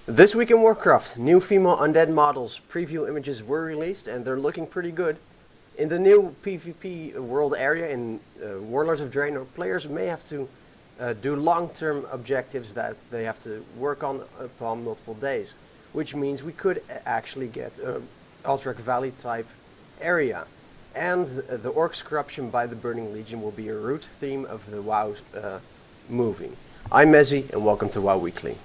This week in Warcraft, new female undead models preview images were released and they're looking pretty good. In the new PvP world area in Warlords of Draenor, players may have to do long-term objectives that they have to work on upon multiple days, which means we could actually get an Alterac Valley type area. And the Orcs' corruption by the Burning Legion will be a root theme of the WoW movie. I'm Mezzy and welcome to WoW Weekly.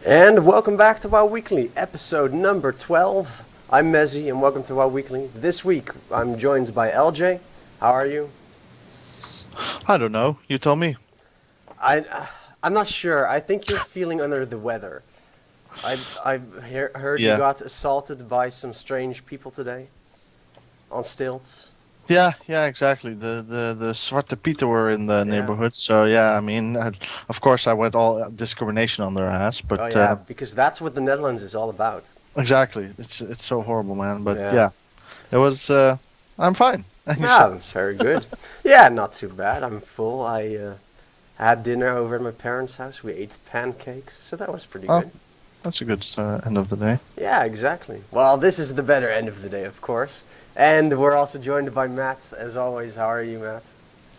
And welcome back to WoW Weekly, episode number 12. I'm Mezzy and welcome to WoW Weekly. This week I'm joined by LJ. How are you? I don't know. You tell me. I'm not sure. I think you're feeling under the weather. I heard you got assaulted by some strange people today on stilts. Yeah, exactly. The Zwarte Pieten were in the neighborhood, so I mean, of course I went all discrimination on their ass, but because that's what the Netherlands is all about. Exactly. It's so horrible, man. But it was. I'm fine. That's very good. Yeah, not too bad. I'm full. I had dinner over at my parents' house. We ate pancakes, so that was pretty good. That's a good end of the day. Yeah, exactly. Well, this is the better end of the day, of course. And we're also joined by Matt, as always. How are you, Matt?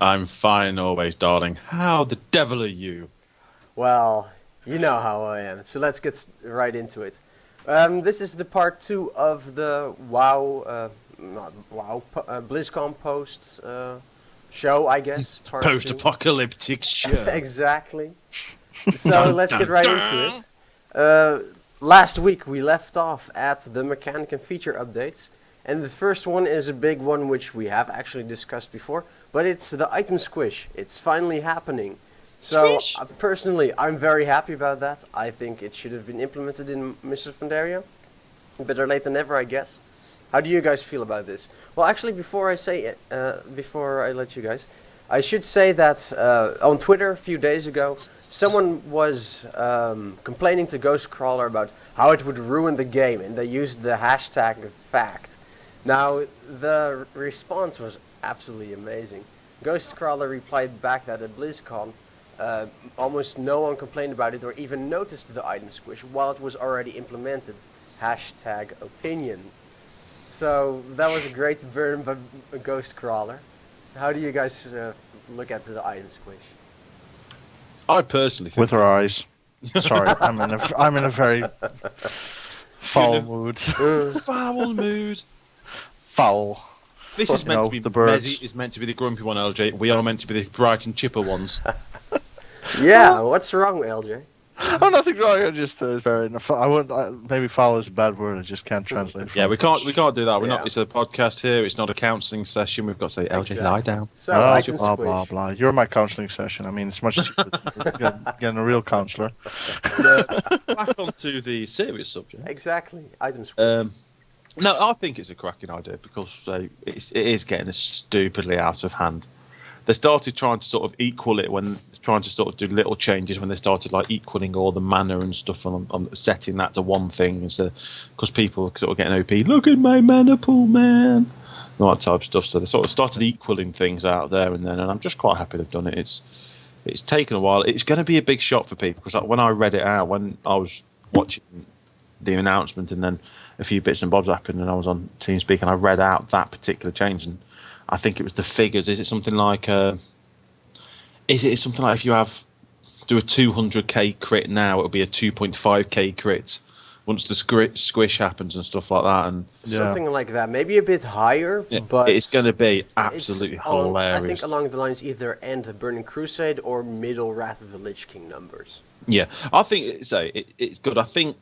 I'm fine always, darling. How the devil are you? Well, you know how I am, so let's get right into it. This is the part 2 of the BlizzCon posts show, I guess. Post-apocalyptic show. Exactly. So let's get right into it. Last week we left off at the mechanic and feature updates. And the first one is a big one which we have actually discussed before, but it's the item squish. It's finally happening. So personally, I'm very happy about that. I think it should have been implemented in Mists of Pandaria. Better late than never, I guess. How do you guys feel about this? Well, actually, before I say it, before I let you guys, I should say that on Twitter a few days ago, someone was complaining to Ghostcrawler about how it would ruin the game, and they used the hashtag fact. Now, the response was absolutely amazing. Ghostcrawler replied back that at BlizzCon, almost no one complained about it or even noticed the item squish while it was already implemented. Hashtag opinion. So, that was a great burn by Ghostcrawler. How do you guys look at the item squish? I personally think... With her eyes. Sorry, I'm in a very foul mood. Foul mood. Foul. This is meant to be the birds. Mezzy is meant to be the grumpy one, LJ. We are meant to be the bright and chipper ones. Yeah, what's wrong, LJ? Oh, nothing wrong. I just very. Maybe foul is a bad word. I just can't translate. Yeah, we can't do that. We're not. It's a podcast here. It's not a counselling session. We've got to say, LJ, lie down. So, blah blah blah. You're my counselling session. I mean, it's much cheaper than getting a real counsellor. Back onto the serious subject. Exactly, item squish. No, I think it's a cracking idea because it is getting stupidly out of hand. They started trying to sort of equal it when trying to sort of do little changes when they started like equaling all the mana and stuff on setting that to one thing instead because people sort of getting OP. Look at my mana pool, man. All that type of stuff. So they sort of started equaling things out there and then, and I'm just quite happy they've done it. It's taken a while. It's going to be a big shock for people because when I read it out, when I was watching the announcement and then a few bits and bobs happened and I was on TeamSpeak and I read out that particular change and I think it was the figures. Is it something like if you do a 200k crit now, it'll be a 2.5k crit once the squish happens and stuff like that, and something like that. Maybe a bit higher, but it's going to be absolutely hilarious. I think along the lines either end of Burning Crusade or middle Wrath of the Lich King numbers. Yeah, I think it's good. I think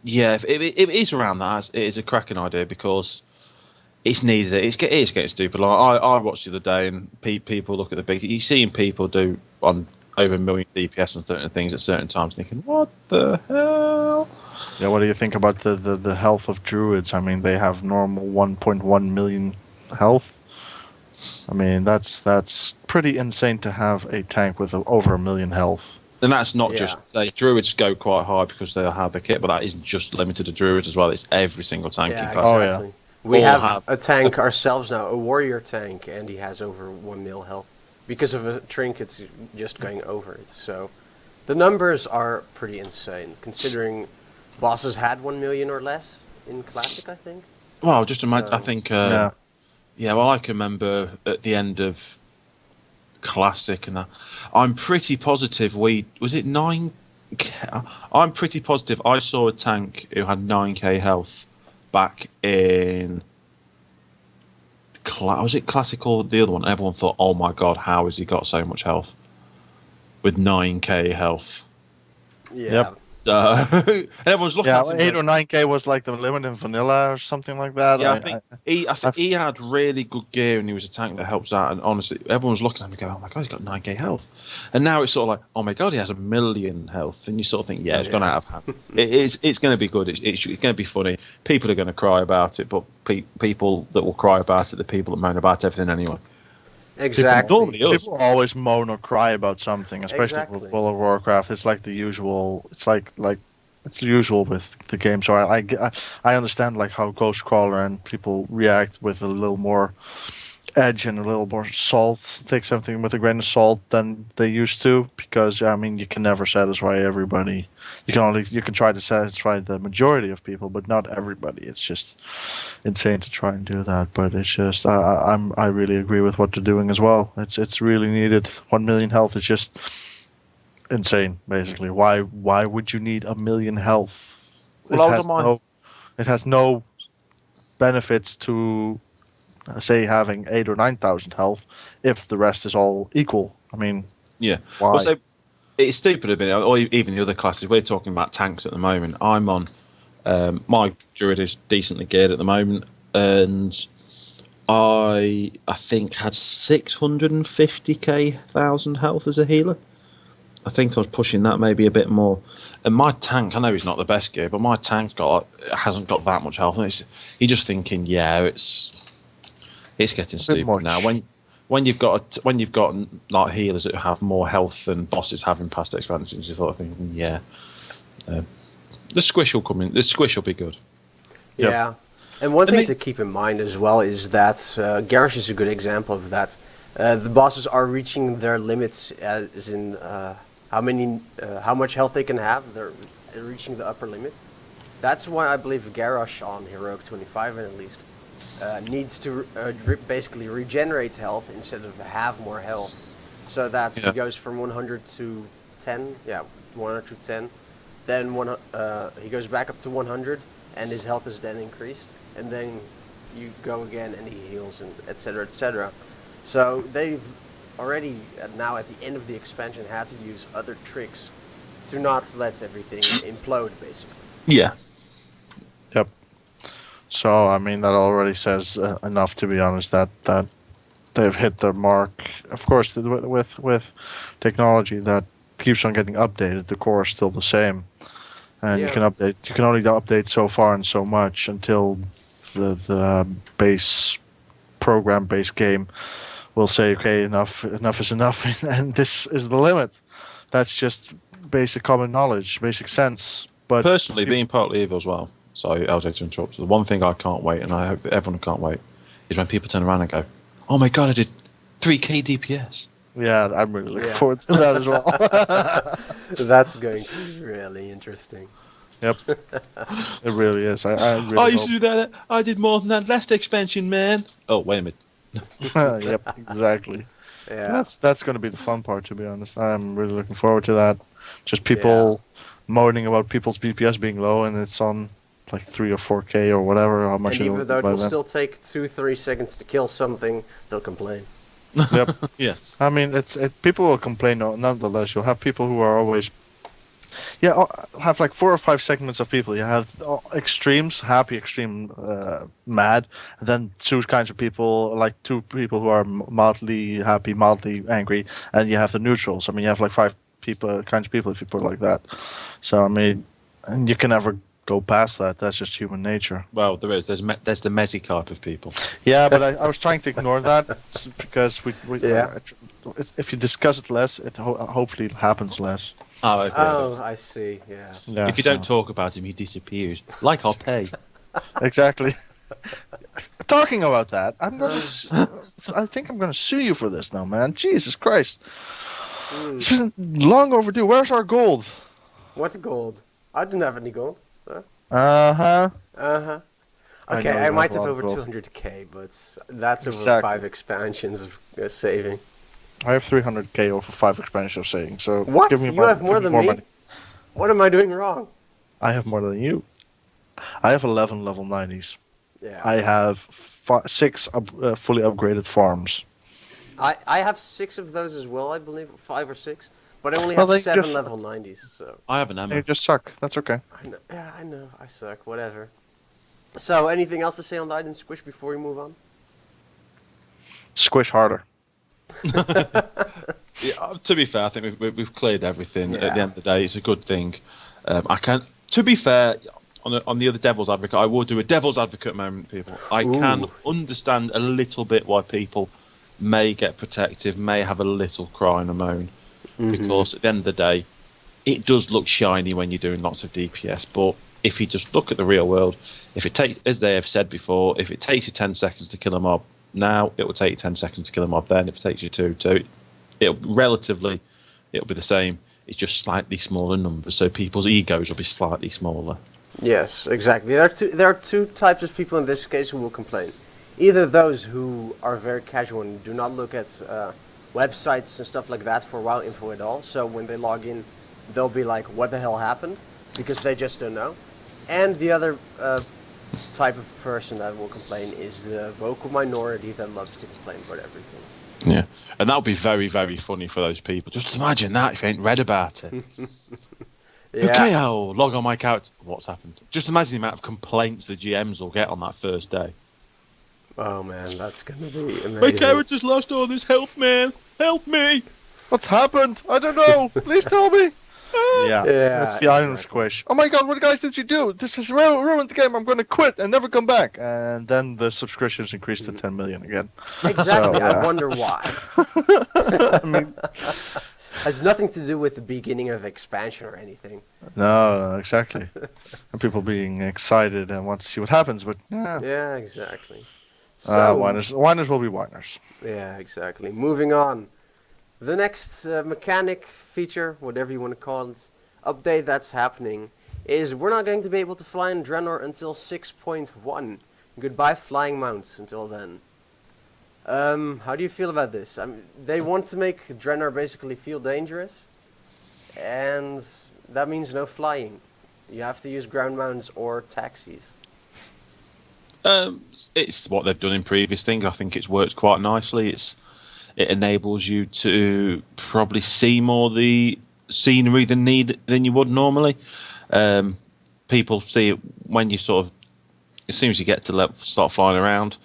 if it is around that, it is a cracking idea because It's neither. It's getting stupid. Like I watched the other day, and people look at the big. You're seeing people do on over a million DPS on certain things at certain times, thinking, "What the hell?" Yeah, what do you think about the health of druids? I mean, they have normal 1.1 million health. I mean, that's pretty insane to have a tank with over a million health. And that's not Yeah. just druids go quite high because they have the kit, but that isn't just limited to druids as well. It's every single tank Yeah, in class. Oh, yeah. exactly. We All have have- a tank ourselves now, a warrior tank, and he has over 1 mil health because of a trinket just going over it. So the numbers are pretty insane, considering bosses had 1 million or less in Classic, I think. Well, just imagine. So- I think. Yeah. Yeah. Well, I can remember at the end of Classic, and I'm pretty positive was it 9K. I'm pretty positive I saw a tank who had 9K health back in. Was it Classic or the other one? Everyone thought, "Oh my god, how has he got so much health with 9K health?" Yeah. Yep. So and everyone's looking Yeah, at him. 8 going, or 9K was like the limit in vanilla or something like that. Yeah, I think he had really good gear and he was a tank that helps out. And honestly, everyone's looking at him and going, "Oh my god, he's got 9K health." And now it's sort of like, "Oh my god, he has 1 million health." And you sort of think, "Yeah, it's gone out of hand." It's going to be good. It's going to be funny. People are going to cry about it, but people that will cry about it, the people that moan about everything anyway. Exactly. Normally us. People always moan or cry about something, especially Exactly. with World of Warcraft. It's like the usual. It's like it's the usual with the game. So I understand like how Ghostcrawler and people react with a little more edge and a little more salt. Take something with a grain of salt than they used to, because I mean you can never satisfy everybody. You can try to satisfy the majority of people, but not everybody. It's just insane to try and do that. But it's just I really agree with what they're doing as well. It's really needed. 1 million health is just insane. Basically, why would you need 1 million health? Well, I was on mine. It has no benefits to say having 8 or 9,000 health if the rest is all equal. I mean, Yeah. why? Well, so it's stupid a bit, or even the other classes. We're talking about tanks at the moment. I'm on. My druid is decently geared at the moment, and I think had 650k thousand health as a healer. I think I was pushing that maybe a bit more. And my tank, I know he's not the best gear, but my tank's hasn't got that much health. And you're just thinking, yeah, it's getting stupid now. When you've got like healers that have more health than bosses have in past expansions, you start thinking, yeah, the squish will come in. The squish will be good. Yeah. And one And thing they- to keep in mind as well is that Garrosh is a good example of that. The bosses are reaching their limits, as in how much health they can have. They're reaching the upper limit. That's why I believe Garrosh on Heroic 25 at least needs to basically regenerate health instead of have more health, so that he goes from 100 to 10. Yeah, 100 to 10. Then he goes back up to 100, and his health is then increased. And then you go again, and he heals, and etc. etc. So they've already now at the end of the expansion had to use other tricks to not let everything implode, basically. Yeah. Yep. So I mean that already says enough, to be honest. That they've hit their mark. Of course, with technology that keeps on getting updated, the core is still the same, and you Yeah. can update. You can only update so far and so much until the base program based game will say, okay, enough is enough, and this is the limit. That's just basic common knowledge, basic sense. But Personally, being partly evil as well. Sorry, LJ, to interrupt. The one thing I can't wait, and I hope that everyone can't wait, is when people turn around and go, "Oh my god, I did 3k DPS." yeah, I'm really looking Yeah. forward to that as well. That's going to be really interesting. Yep, it really is. I really I used hope. to do that. I did more than that last expansion, man. Oh, wait a minute. Yep, exactly. Yeah. That's going to be the fun part, to be honest. I'm really looking forward to that. Just people moaning about people's BPS being low, and it's on like 3 or 4K or whatever. How much And it even will though be it by will then. still take 2-3 seconds to kill something, they'll complain. Yep. Yeah. I mean, people will complain nonetheless. You'll have people who are always Yeah, have like 4 or 5 segments of people. You have extremes, happy, extreme, mad, and then two kinds of people, like two people who are mildly happy, mildly angry, and you have the neutrals. I mean, you have like 5 kinds of people if you put it like that. So I mean, and you can never go past that. That's just human nature. Well, there is. There's the messy type of people. Yeah, but I was trying to ignore that because we Yeah. if you discuss it less, it hopefully it happens less. Oh, okay. Oh, I see. Yeah. Yeah, If you don't talk about him, he disappears. Like our pay. exactly. Talking about that, I think I'm gonna sue you for this now, man. Jesus Christ, it's been long overdue. Where's our gold? What gold? I didn't have any gold. Uh huh. Uh-huh. I Okay, know I you might have a have lot of over gold. 200k, but that's over Exactly. 5 expansions of saving. I have 300k over 5 expansions of saying. So What? give me You more, have more give than more me? money. What am I doing wrong? I have more than you. I have 11 level 90s. Yeah. I have 6 fully upgraded farms. I have 6 of those as well, I believe, 5 or 6. But I only Well, have they 7 just- level 90s, so I have an Emma. You just suck. That's okay. I know. Yeah, I know. I suck. Whatever. So, anything else to say on the item squish before we move on? Squish harder. Yeah, to be fair, I think we've cleared everything. At Yeah. the end of the day, it's a good thing. I can. To be fair, on the other devil's advocate, I will do a devil's advocate moment, people. I can Ooh. understand a little bit why people may get protective, may have a little cry and a moan, because at the end of the day, it does look shiny when you're doing lots of DPS. But if you just look at the real world, if it takes, as they have said before, if it takes you 10 seconds to kill a mob now, it will take you 10 seconds to kill a mob then. If it takes you two, it'll be the same. It's just slightly smaller numbers, so people's egos will be slightly smaller. Yes, exactly. There are two types of people in this case who will complain. Either those who are very casual and do not look at websites and stuff like that for WoW info at all. So when they log in, they'll be like, "What the hell happened?" Because they just don't know. And the other type of person that will complain is the vocal minority that loves to complain about everything. Yeah, and that would be very, very funny for those people. Just imagine that if you ain't read about it. Okay, I'll log on my character. What's happened? Just imagine the amount of complaints the GMs will get on that first day. Oh man, that's gonna be amazing. My character's lost all this health, man. Help me! What's happened? I don't know. Please tell me. Yeah, Yeah, that's the item exactly. squish. Oh my god, what guys did you do? This has ruined the game. I'm going to quit and never come back. And then the subscriptions increased to 10 million again. Exactly. So, I yeah. wonder why. I mean, Has nothing to do with the beginning of expansion or anything. no, exactly. And people being excited and want to see what happens, but yeah, Yeah, exactly. So, whiners will be whiners. yeah, exactly. Moving on. The next mechanic, feature, whatever you want to call it, update that's happening is we're not going to be able to fly in Draenor until 6.1. Goodbye flying mounts until then. How do you feel about this? I mean, they want to make Draenor basically feel dangerous, and that means no flying. You have to use ground mounts or taxis. It's what they've done in previous things. I think it's worked quite nicely. It enables you to probably see more the scenery than you would normally. People see it when you sort of, as soon as you get to start flying around,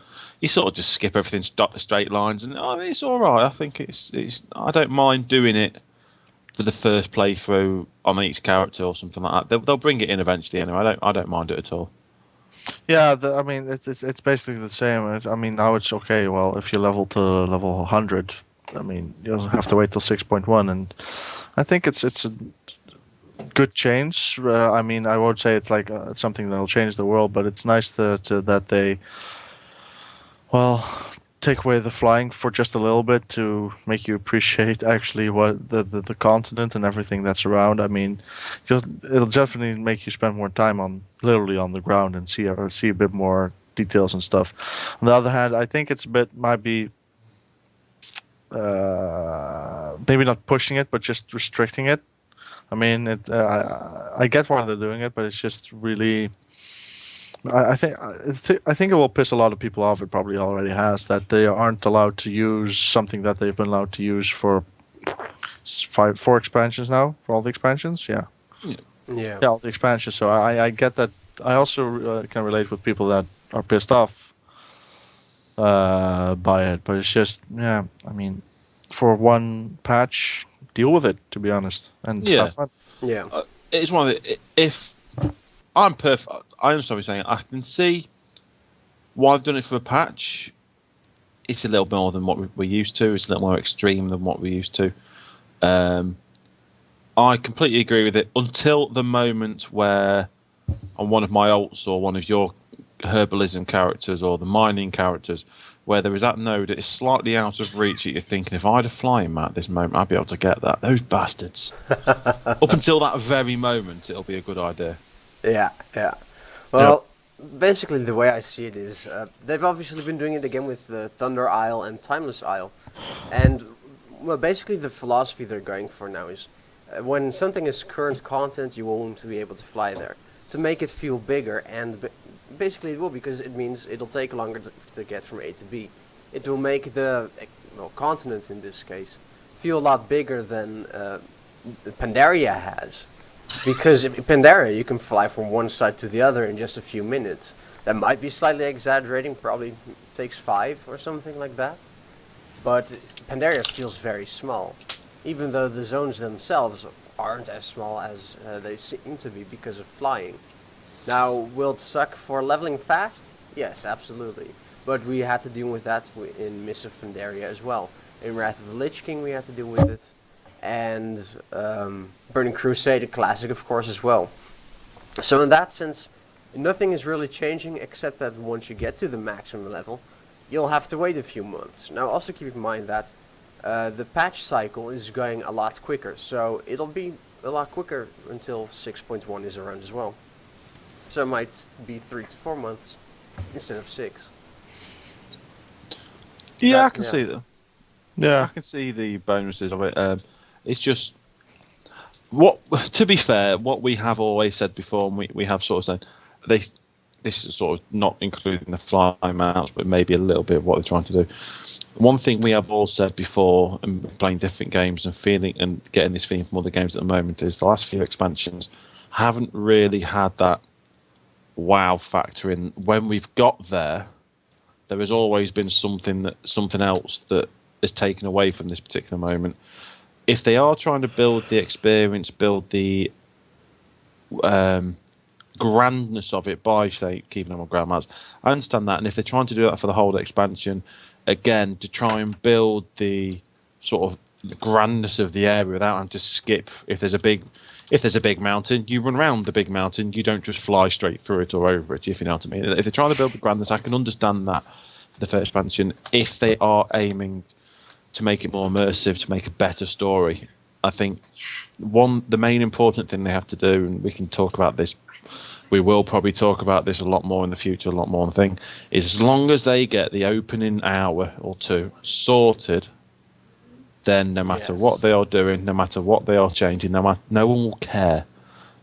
you sort of just skip everything, stop the straight lines, and it's all right. I think it's I don't mind doing it for the first playthrough on each character or something like that. They'll bring it in eventually anyway. I don't mind it at all. Yeah, I mean, it's basically the same. I mean, now it's okay. Well, if you level to level 100, I mean, you also have to wait till 6.1, and I think it's a good change. I mean, I won't say it's like something that'll change the world, but it's nice that they, well, take away the flying for just a little bit to make you appreciate actually what the continent and everything that's around. I mean, it'll definitely make you spend more time literally on the ground and see a bit more details and stuff. On the other hand, I think it's might be maybe not pushing it, but just restricting it. I mean, I get why they're doing it, but it's just really. I think it will piss a lot of people off. It probably already has, that they aren't allowed to use something that they've been allowed to use for 4 expansions now, for all the expansions. Yeah. Yeah. all the expansions. So I get that. I also can relate with people that are pissed off by it, but it's just I mean, for one patch, deal with it. To be honest, and Yeah. have fun. Yeah. It's one of the, if I'm perfect, I understand what you're saying. I can see why I've done it for a patch. It's a little bit more than what we're used to. It's a little more extreme than what we're used to. I completely agree with it until the moment where on one of my alts or one of your herbalism characters or the mining characters, where there is that node that is slightly out of reach that you're thinking, if I had a flying mat at this moment, I'd be able to get that. Those bastards. Up until that very moment, it'll be a good idea. Yeah. Well, basically the way I see it is, they've obviously been doing it again with Thunder Isle and Timeless Isle, and well, basically the philosophy they're going for now is, when something is current content, you won't be able to fly there. To make it feel bigger, and basically it will, because it means it'll take longer to get from A to B. It will make the continent in this case feel a lot bigger than Pandaria has. Because in Pandaria you can fly from one side to the other in just a few minutes. That might be slightly exaggerating, probably takes 5 or something like that. But Pandaria feels very small, even though the zones themselves aren't as small as they seem to be because of flying. Now, will it suck for leveling fast? Yes, absolutely. But we had to deal with that in Mists of Pandaria as well. In Wrath of the Lich King we had to deal with it. And Burning Crusade, a classic of course as well. So in that sense, nothing is really changing except that once you get to the maximum level, you'll have to wait a few months. Now also keep in mind that the patch cycle is going a lot quicker, so it'll be a lot quicker until 6.1 is around as well. So it might be 3 to 4 months instead of 6. Yeah, That- I can yeah. see that. I Yeah, can see the bonuses of it. It's just what, to be fair, what we have always said before, and we have sort of said, this is sort of not including the fly mounts, but maybe a little bit of what they're trying to do. One thing we have all said before, and playing different games and feeling and getting this feeling from other games at the moment, is the last few expansions haven't really had that wow factor in. When we've got there, there has always been something else that is taken away from this particular moment. If they are trying to build the experience, build the grandness of it by, say, keeping them on ground mounts, I understand that. And if they're trying to do that for the whole expansion, again, to try and build the sort of the grandness of the area without having to skip. If there's a big mountain, you run around the big mountain. You don't just fly straight through it or over it. If you know what I mean. If they're trying to build the grandness, I can understand that for the first expansion. If they are aiming to make it more immersive, to make a better story, I think the main important thing they have to do, and we can talk about this. We will probably talk about this a lot more in the future, a lot more. Thing is, as long as they get the opening hour or two sorted, then no matter Yes. what they are doing, no matter what they are changing, no one will care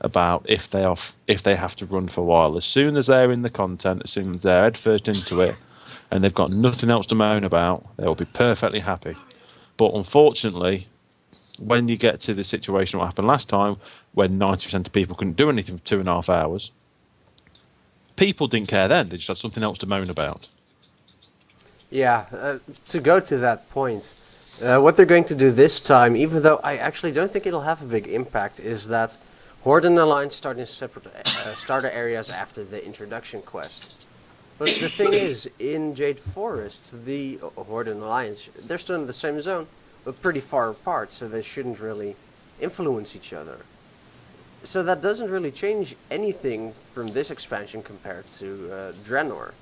about if they have to run for a while. As soon as they're in the content, as soon as they're head first into it, and they've got nothing else to moan about, they will be perfectly happy. But unfortunately, when you get to the situation what happened last time, when 90% of people couldn't do anything for 2.5 hours, people didn't care then. They just had something else to moan about. Yeah, to go to that point, what they're going to do this time, even though I actually don't think it'll have a big impact, is that Horde and Alliance start in separate starter areas after the introduction quest. But the thing is, in Jade Forest, the Horde and Alliance, they're still in the same zone, but pretty far apart, so they shouldn't really influence each other. So that doesn't really change anything from this expansion compared to Draenor.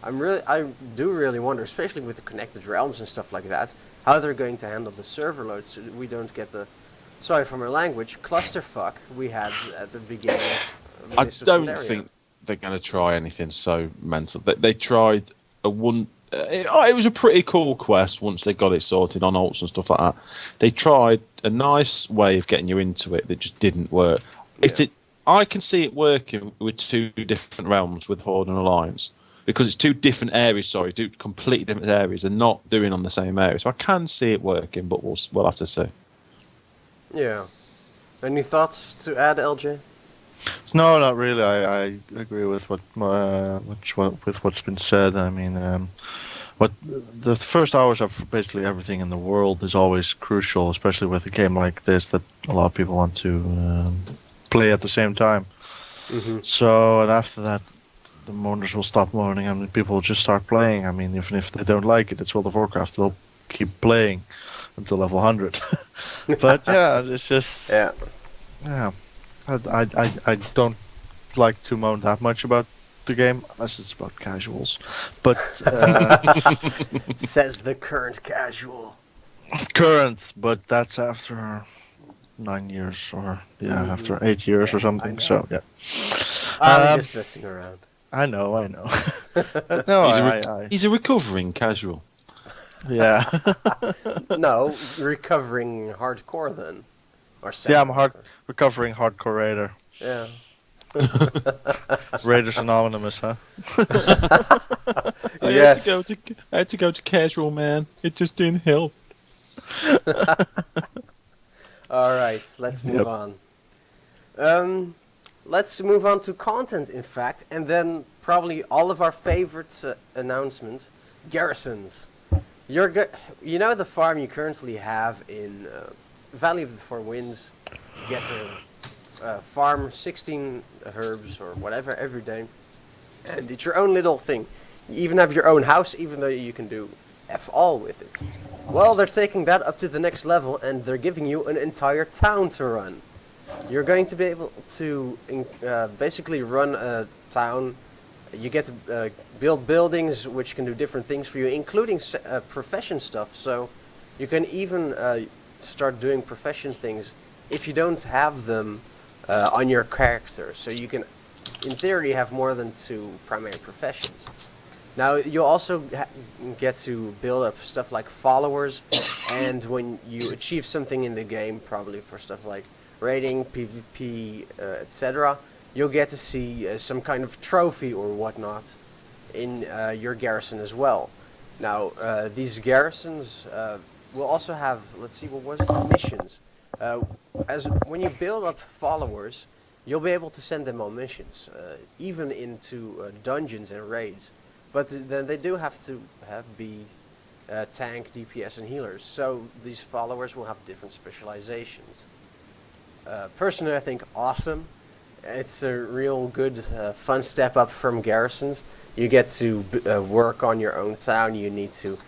I do really wonder, especially with the connected realms and stuff like that, how they're going to handle the server loads so we don't get the, sorry for my language, clusterfuck we had at the beginning of I Mists of don't Pandaria. think they're going to try anything so mental. They tried a one. It was a pretty cool quest once they got it sorted on alts and stuff like that. They tried a nice way of getting you into it that just didn't work. Yeah. I can see it working with two different realms with Horde and Alliance because it's two different areas. Sorry, two completely different areas. They're not doing on the same area, so I can see it working, but we'll have to see. Yeah. Any thoughts to add, LJ? No, not really. I agree with with what's been said. I mean, what the first hours of basically everything in the world is always crucial, especially with a game like this that a lot of people want to play at the same time. Mm-hmm. So, and after that, the moaners will stop moaning and people will just start playing. I mean, even if they don't like it, it's World of Warcraft. They'll keep playing until level 100. But yeah, it's just Yeah. yeah. I don't like to moan that much about the game unless it's about casuals. But Says the current casual. current, but that's after 9 years or after 8 years Yeah, or something. I know. So yeah. I'm Um, just messing around. I know. No, He's a recovering casual. yeah. No, recovering hardcore then. Or Yeah, I'm a semi-hardcore. recovering hardcore raider. Yeah. Raiders Anonymous, huh? Yes. I had to go to casual, man. It just didn't help. All right, let's move Yep. on. Let's move on to content, in fact, and then probably all of our favorite announcements, garrisons. You know the farm you currently have in Valley of the Four Winds. You get to farm 16 herbs or whatever every day, and it's your own little thing. You even have your own house, even though you can do F all with it. Well, they're taking that up to the next level, and they're giving you an entire town to run. You're going to be able to basically run a town. You get to build buildings which can do different things for you, including profession stuff. So you can even start doing profession things if you don't have them on your character. So you can, in theory, have more than 2 primary professions. Now, you also get to build up stuff like followers, and when you achieve something in the game, probably for stuff like raiding, PvP, etc., you'll get to see some kind of trophy or whatnot in your garrison as well. Now, these garrisons will also have, let's see, what was it? Missions. As when you build up followers, you'll be able to send them on missions, even into dungeons and raids. But then they do have to be tank, DPS, and healers. So these followers will have different specializations. Personally, I think awesome. It's a real good, fun step up from garrisons. You get to work on your own town. You need to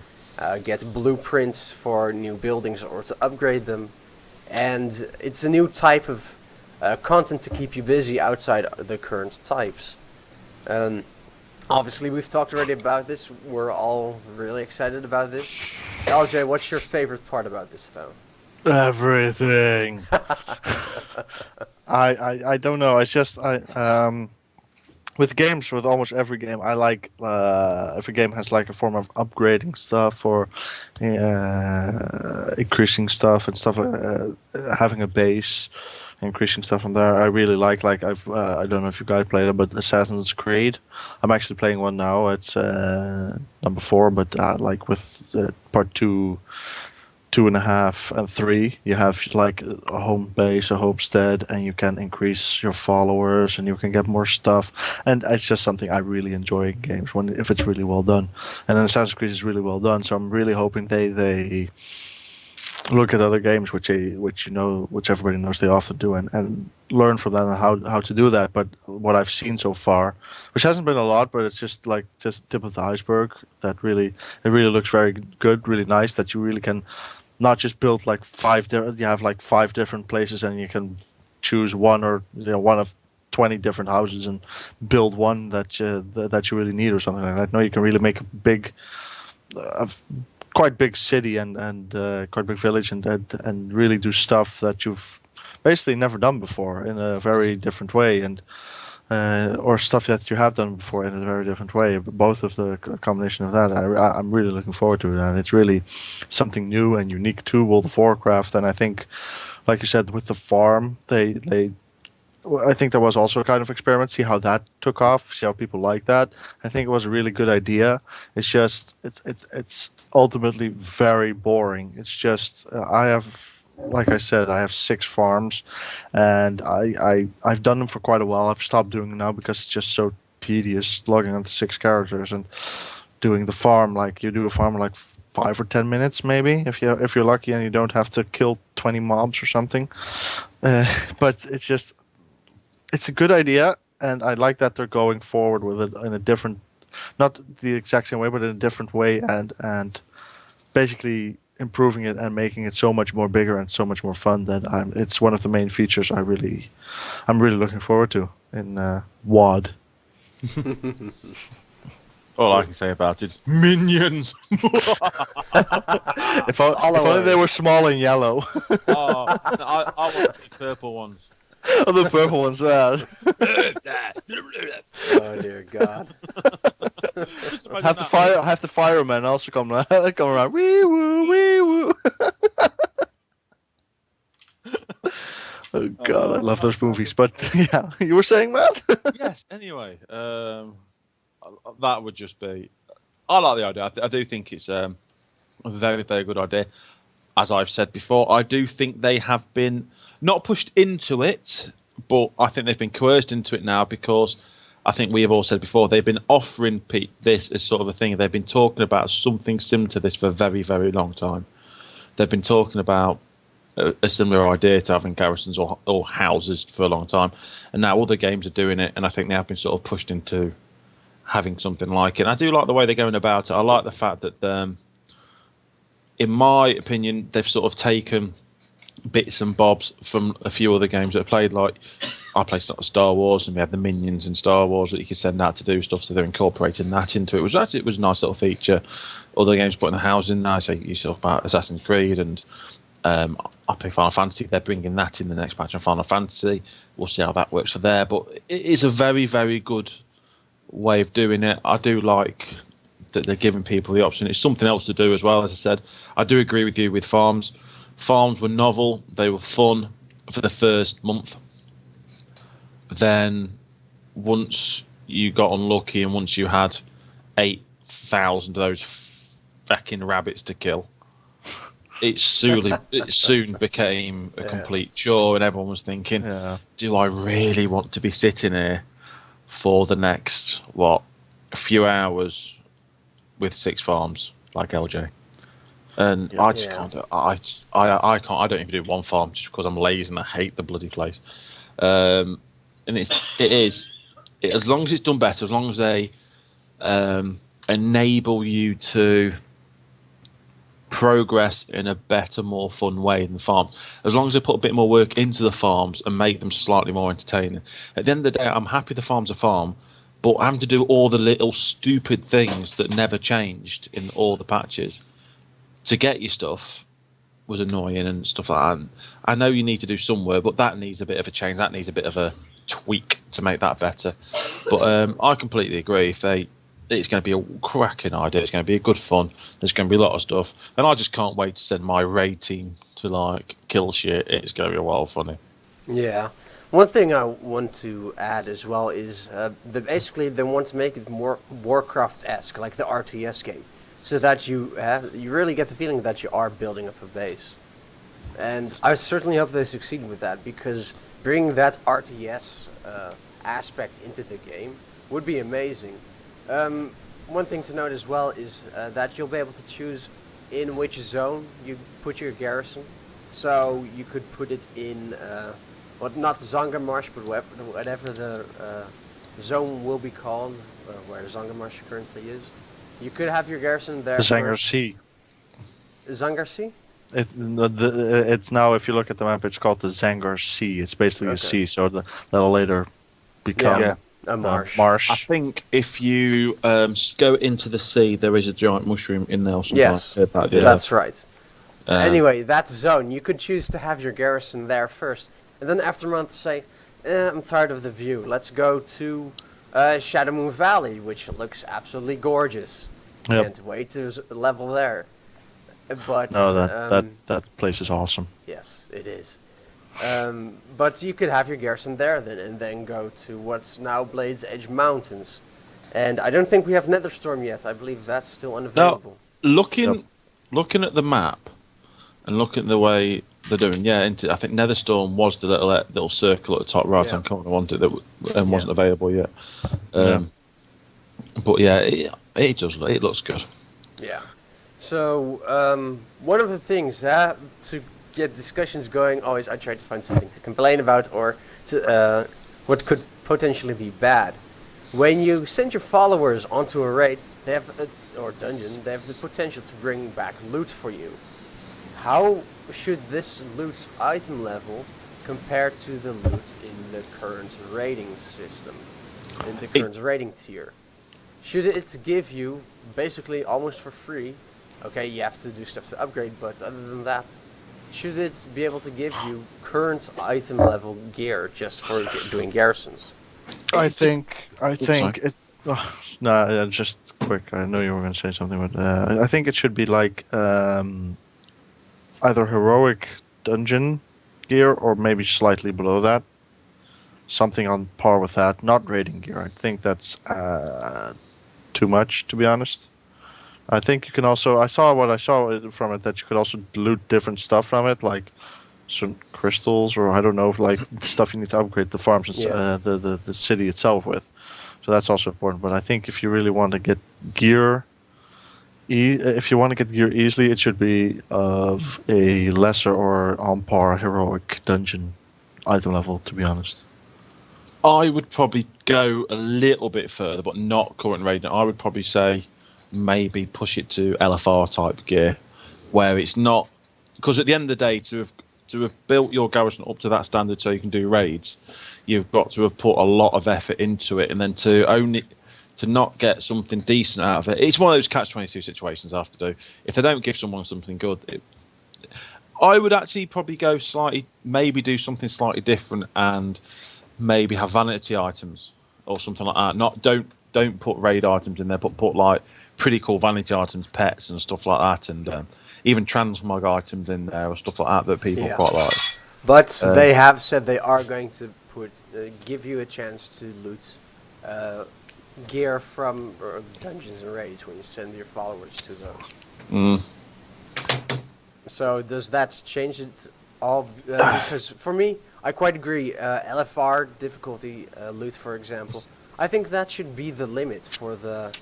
get blueprints for new buildings or to upgrade them. And it's a new type of content to keep you busy outside the current types. Obviously, we've talked already about this. We're all really excited about this. LJ, what's your favorite part about this, though? Everything. I don't know. It's just with games, with almost every game, I like every game has like a form of upgrading stuff or increasing stuff and stuff like having a base, increasing stuff from there. I really like I don't know if you guys played it, but Assassin's Creed. I'm actually playing one now. It's number 4, but like with part 2. 2.5 and 3, you have like a home base, a homestead, and you can increase your followers and you can get more stuff. And it's just something I really enjoy in games if it's really well done. And then Assassin's Creed is really well done, so I'm really hoping they look at other games which everybody knows they often do and learn from that and how to do that. But what I've seen so far, which hasn't been a lot, but it's just tip of the iceberg, it really looks very good, really nice, that you really can not just build like you have like 5 different places and you can choose one or one of 20 different houses and build one that you really need or something like that. No, you can really make a big quite big city and quite big village and really do stuff that you've basically never done before in a very different way, and or stuff that you have done before in a very different way. Both of the combination of that, I'm really looking forward to that. It's really something new and unique to World of Warcraft, and I think, like you said, with the farm, I think there was also a kind of experiment, see how that took off, see how people like that. I think it was a really good idea. It's just it's ultimately very boring. It's just like I said, I have 6 farms, and I've done them for quite a while. I've stopped doing them now because it's just so tedious logging onto 6 characters and doing the farm. Like you do a farm in like 5 or 10 minutes, maybe if you're lucky and you don't have to kill 20 mobs or something. But it's a good idea, and I like that they're going forward with it in a different, not the exact same way, but in a different way, and basically improving it and making it so much more bigger and so much more fun that it's one of the main features I'm really looking forward to in WoD. All I can say about it is minions. If only they were small and yellow. Oh, no, I want the purple ones. Oh, the purple ones. Oh dear God. Just imagine that. Have the firemen also come around. Wee woo, wee woo. Oh God, I love those movies. But yeah, you were saying that? Yes. Anyway, that would just be. I like the idea. I do think it's a very, very good idea. As I've said before, I do think they have been not pushed into it, but I think they've been coerced into it now because I think we have all said before they've been offering this as sort of a thing. They've been talking about something similar to this for a very, very long time. They've been talking about a similar idea to having garrisons or houses for a long time, and now other games are doing it, and I think they have been sort of pushed into having something like it. And I do like the way they're going about it. I like the fact that, in my opinion, they've sort of taken bits and bobs from a few other games that I played. Like I played Star Wars, and we had the minions in Star Wars that you could send out to do stuff. So they're incorporating that into it. It was a nice little feature. Other games putting the house in there. So you talk about Assassin's Creed and I play Final Fantasy. They're bringing that in the next patch on Final Fantasy. We'll see how that works for there. But it is a very, very good way of doing it. I do like that they're giving people the option. It's something else to do as well. As I said, I do agree with you with farms. Farms were novel. They were fun for the first month. Then once you got unlucky and once you had 8,000 of those fucking rabbits to kill, it soon became a complete chore, and everyone was thinking, do I really want to be sitting here for the next, a few hours with 6 farms like LJ? And I just can't do I can't. I don't even do 1 farm just because I'm lazy and I hate the bloody place. And it is as long as it's done better, as long as they enable you to progress in a better, more fun way than the farms. As long as they put a bit more work into the farms and make them slightly more entertaining. At the end of the day, I'm happy the farms are farm, but having to do all the little stupid things that never changed in all the patches to get your stuff was annoying and stuff like that. And I know you need to do some work, but that needs a bit of a change. That needs a bit of a tweak to make that better. But I completely agree. It's going to be a cracking idea. It's going to be a good fun. There's going to be a lot of stuff, and I just can't wait to send my raid team to kill shit. It's going to be a while funny. Yeah. One thing I want to add as well is basically they want to make it more Warcraft-esque, like the RTS game, so that you really get the feeling that you are building up a base. And I certainly hope they succeed with that, because bringing that RTS aspect into the game would be amazing. One thing to note as well is that you'll be able to choose in which zone you put your garrison. So you could put it in, not Zangarmarsh, but whatever the zone will be called, where Zangarmarsh currently is. You could have your garrison there. Zangarsea. Zangarsea? It's now, if you look at the map, it's called the Zangarsea. It's basically a sea, so that'll later become a marsh. I think if you go into the sea, there is a giant mushroom in there or something. Yes, that's right. Anyway, that zone, you could choose to have your garrison there first. And then after a month say, I'm tired of the view. Let's go to Shadowmoon Valley, which looks absolutely gorgeous. Can't wait to level there. But no, that place is awesome. Yes, it is. But you could have your garrison there then, and then go to what's now Blade's Edge Mountains. And I don't think we have Netherstorm yet. I believe that's still unavailable. Now, looking at the map and looking at the way They're doing, yeah. I think Netherstorm was the little circle at the top right hand corner, wasn't it? That wasn't available yet. But yeah, it does. It looks good. Yeah. So one of the things to get discussions going, always I try to find something to complain about or to what could potentially be bad. When you send your followers onto a raid, they have or dungeon, they have the potential to bring back loot for you. How should this loot item level compare to the loot in the current rating system, in the current rating tier? Should it give you basically almost for free? Okay, you have to do stuff to upgrade, but other than that, should it be able to give you current item level gear just for doing garrisons? I think it. Oh, no, just quick. I know you were going to say something, but I think it should be like either heroic dungeon gear or maybe slightly below that. Something on par with that. Not raiding gear. I think that's too much, to be honest. I think you can also. I saw from it that you could also loot different stuff from it, like certain crystals or I don't know, like stuff you need to upgrade the farms and the city itself with. So that's also important. But I think if you really want to get gear, if you want to get gear easily, it should be of a lesser or on par heroic dungeon item level. To be honest, I would probably go a little bit further, but not current rating. I would probably say maybe push it to LFR type gear, where it's not, because at the end of the day, to have built your garrison up to that standard so you can do raids, you've got to have put a lot of effort into it, and then to not get something decent out of it, it's one of those catch-22 situations I have to do. If they don't give someone something good, I would actually probably go maybe do something slightly different and maybe have vanity items or something like that. Don't put raid items in there, but put like pretty cool vanity items, pets and stuff like that, and even transmog items in there or stuff like that people quite like. But they have said they are going to give you a chance to loot gear from dungeons and raids when you send your followers to those. So does that change it all? Because for me, I quite agree. LFR difficulty loot, for example, I think that should be the limit for the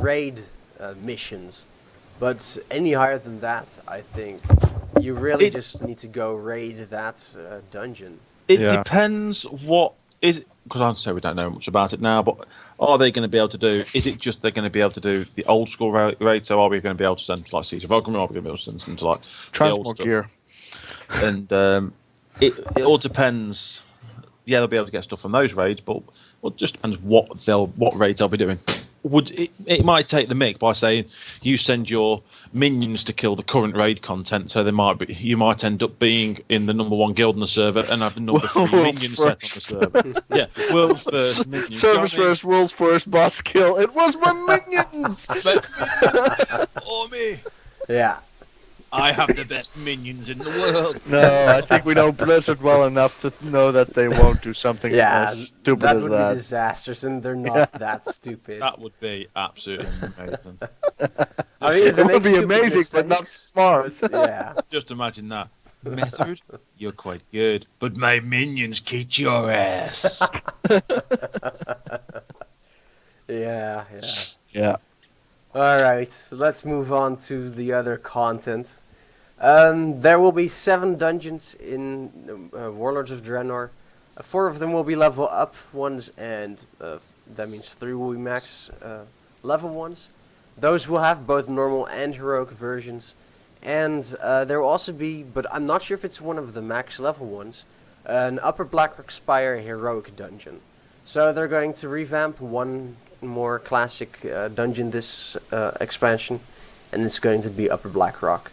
raid missions. But any higher than that, I think you really just need to go raid that dungeon. It depends what is it, because I'd say we don't know much about it now, but are they going to be able to do, is it just they're going to be able to do the old school raid, so are we going to be able to send like Siege of Ogre, or are we going to be able to send them to like transmog gear? And it all depends. Yeah, they'll be able to get stuff from those raids, but it just depends what raids they'll be doing. It might take the mick by saying you send your minions to kill the current raid content, so you might end up being in the #1 guild on the server and have the #3 minion set on the server. Yeah, world first minions. Servers first, world's first boss kill. It was my minions. Or me. Yeah. I have the best minions in the world. No, I think we know Blizzard well enough to know that they won't do something as stupid as that. That would be disastrous, and they're not that stupid. That would be absolutely amazing. I mean, it would be amazing, but not smart. Yeah. Just imagine that. Method, you're quite good, but my minions kick your ass. Yeah. Yeah. Alright, so let's move on to the other content. There will be 7 dungeons in Warlords of Draenor. 4 of them will be level up ones, and that means 3 will be max level ones. Those will have both normal and heroic versions. And there will also be, but I'm not sure if it's one of the max level ones, an Upper Blackrock Spire heroic dungeon. So they're going to revamp one more classic dungeon this expansion, and it's going to be Upper Blackrock.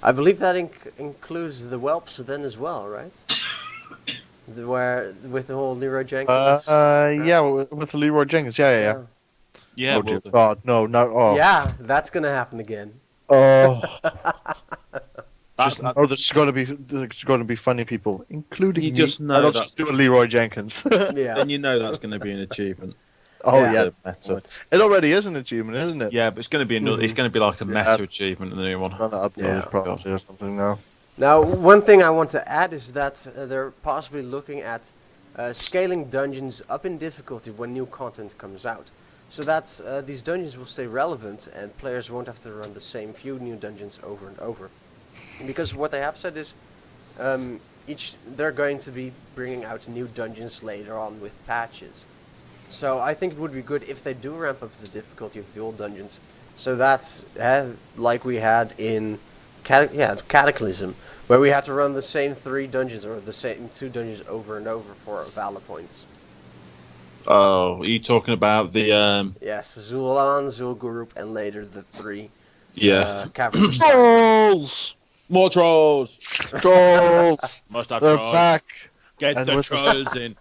I believe that includes the Whelps then as well, right? With the whole Leroy Jenkins. Yeah, with the Leroy Jenkins. Yeah. Yeah. Oh dear God, no. Oh. Yeah, that's gonna happen again. Oh. There's going to be funny people, including you me. Just know I'll just do a Leroy Jenkins. Yeah. And you know that's going to be an achievement. Oh Yeah. It already is an achievement, isn't it? Yeah, but it's going to be another. It's going to be like a meta achievement in the new one. Gonna upload it probably or something now. Now, one thing I want to add is that they're possibly looking at scaling dungeons up in difficulty when new content comes out. So that these dungeons will stay relevant and players won't have to run the same few new dungeons over and over. Because what they have said is they're going to be bringing out new dungeons later on with patches. So I think it would be good if they do ramp up the difficulty of the old dungeons. So that's like we had in Cataclysm, where we had to run the same 3 dungeons or the same 2 dungeons over and over for Valor points. Oh, are you talking about the Yes, Zulan, Zul'Gurub, and later the 3 caverns. Trolls! more trolls? Trolls! Must have They're trolls. back! Get And the with the- trolls in.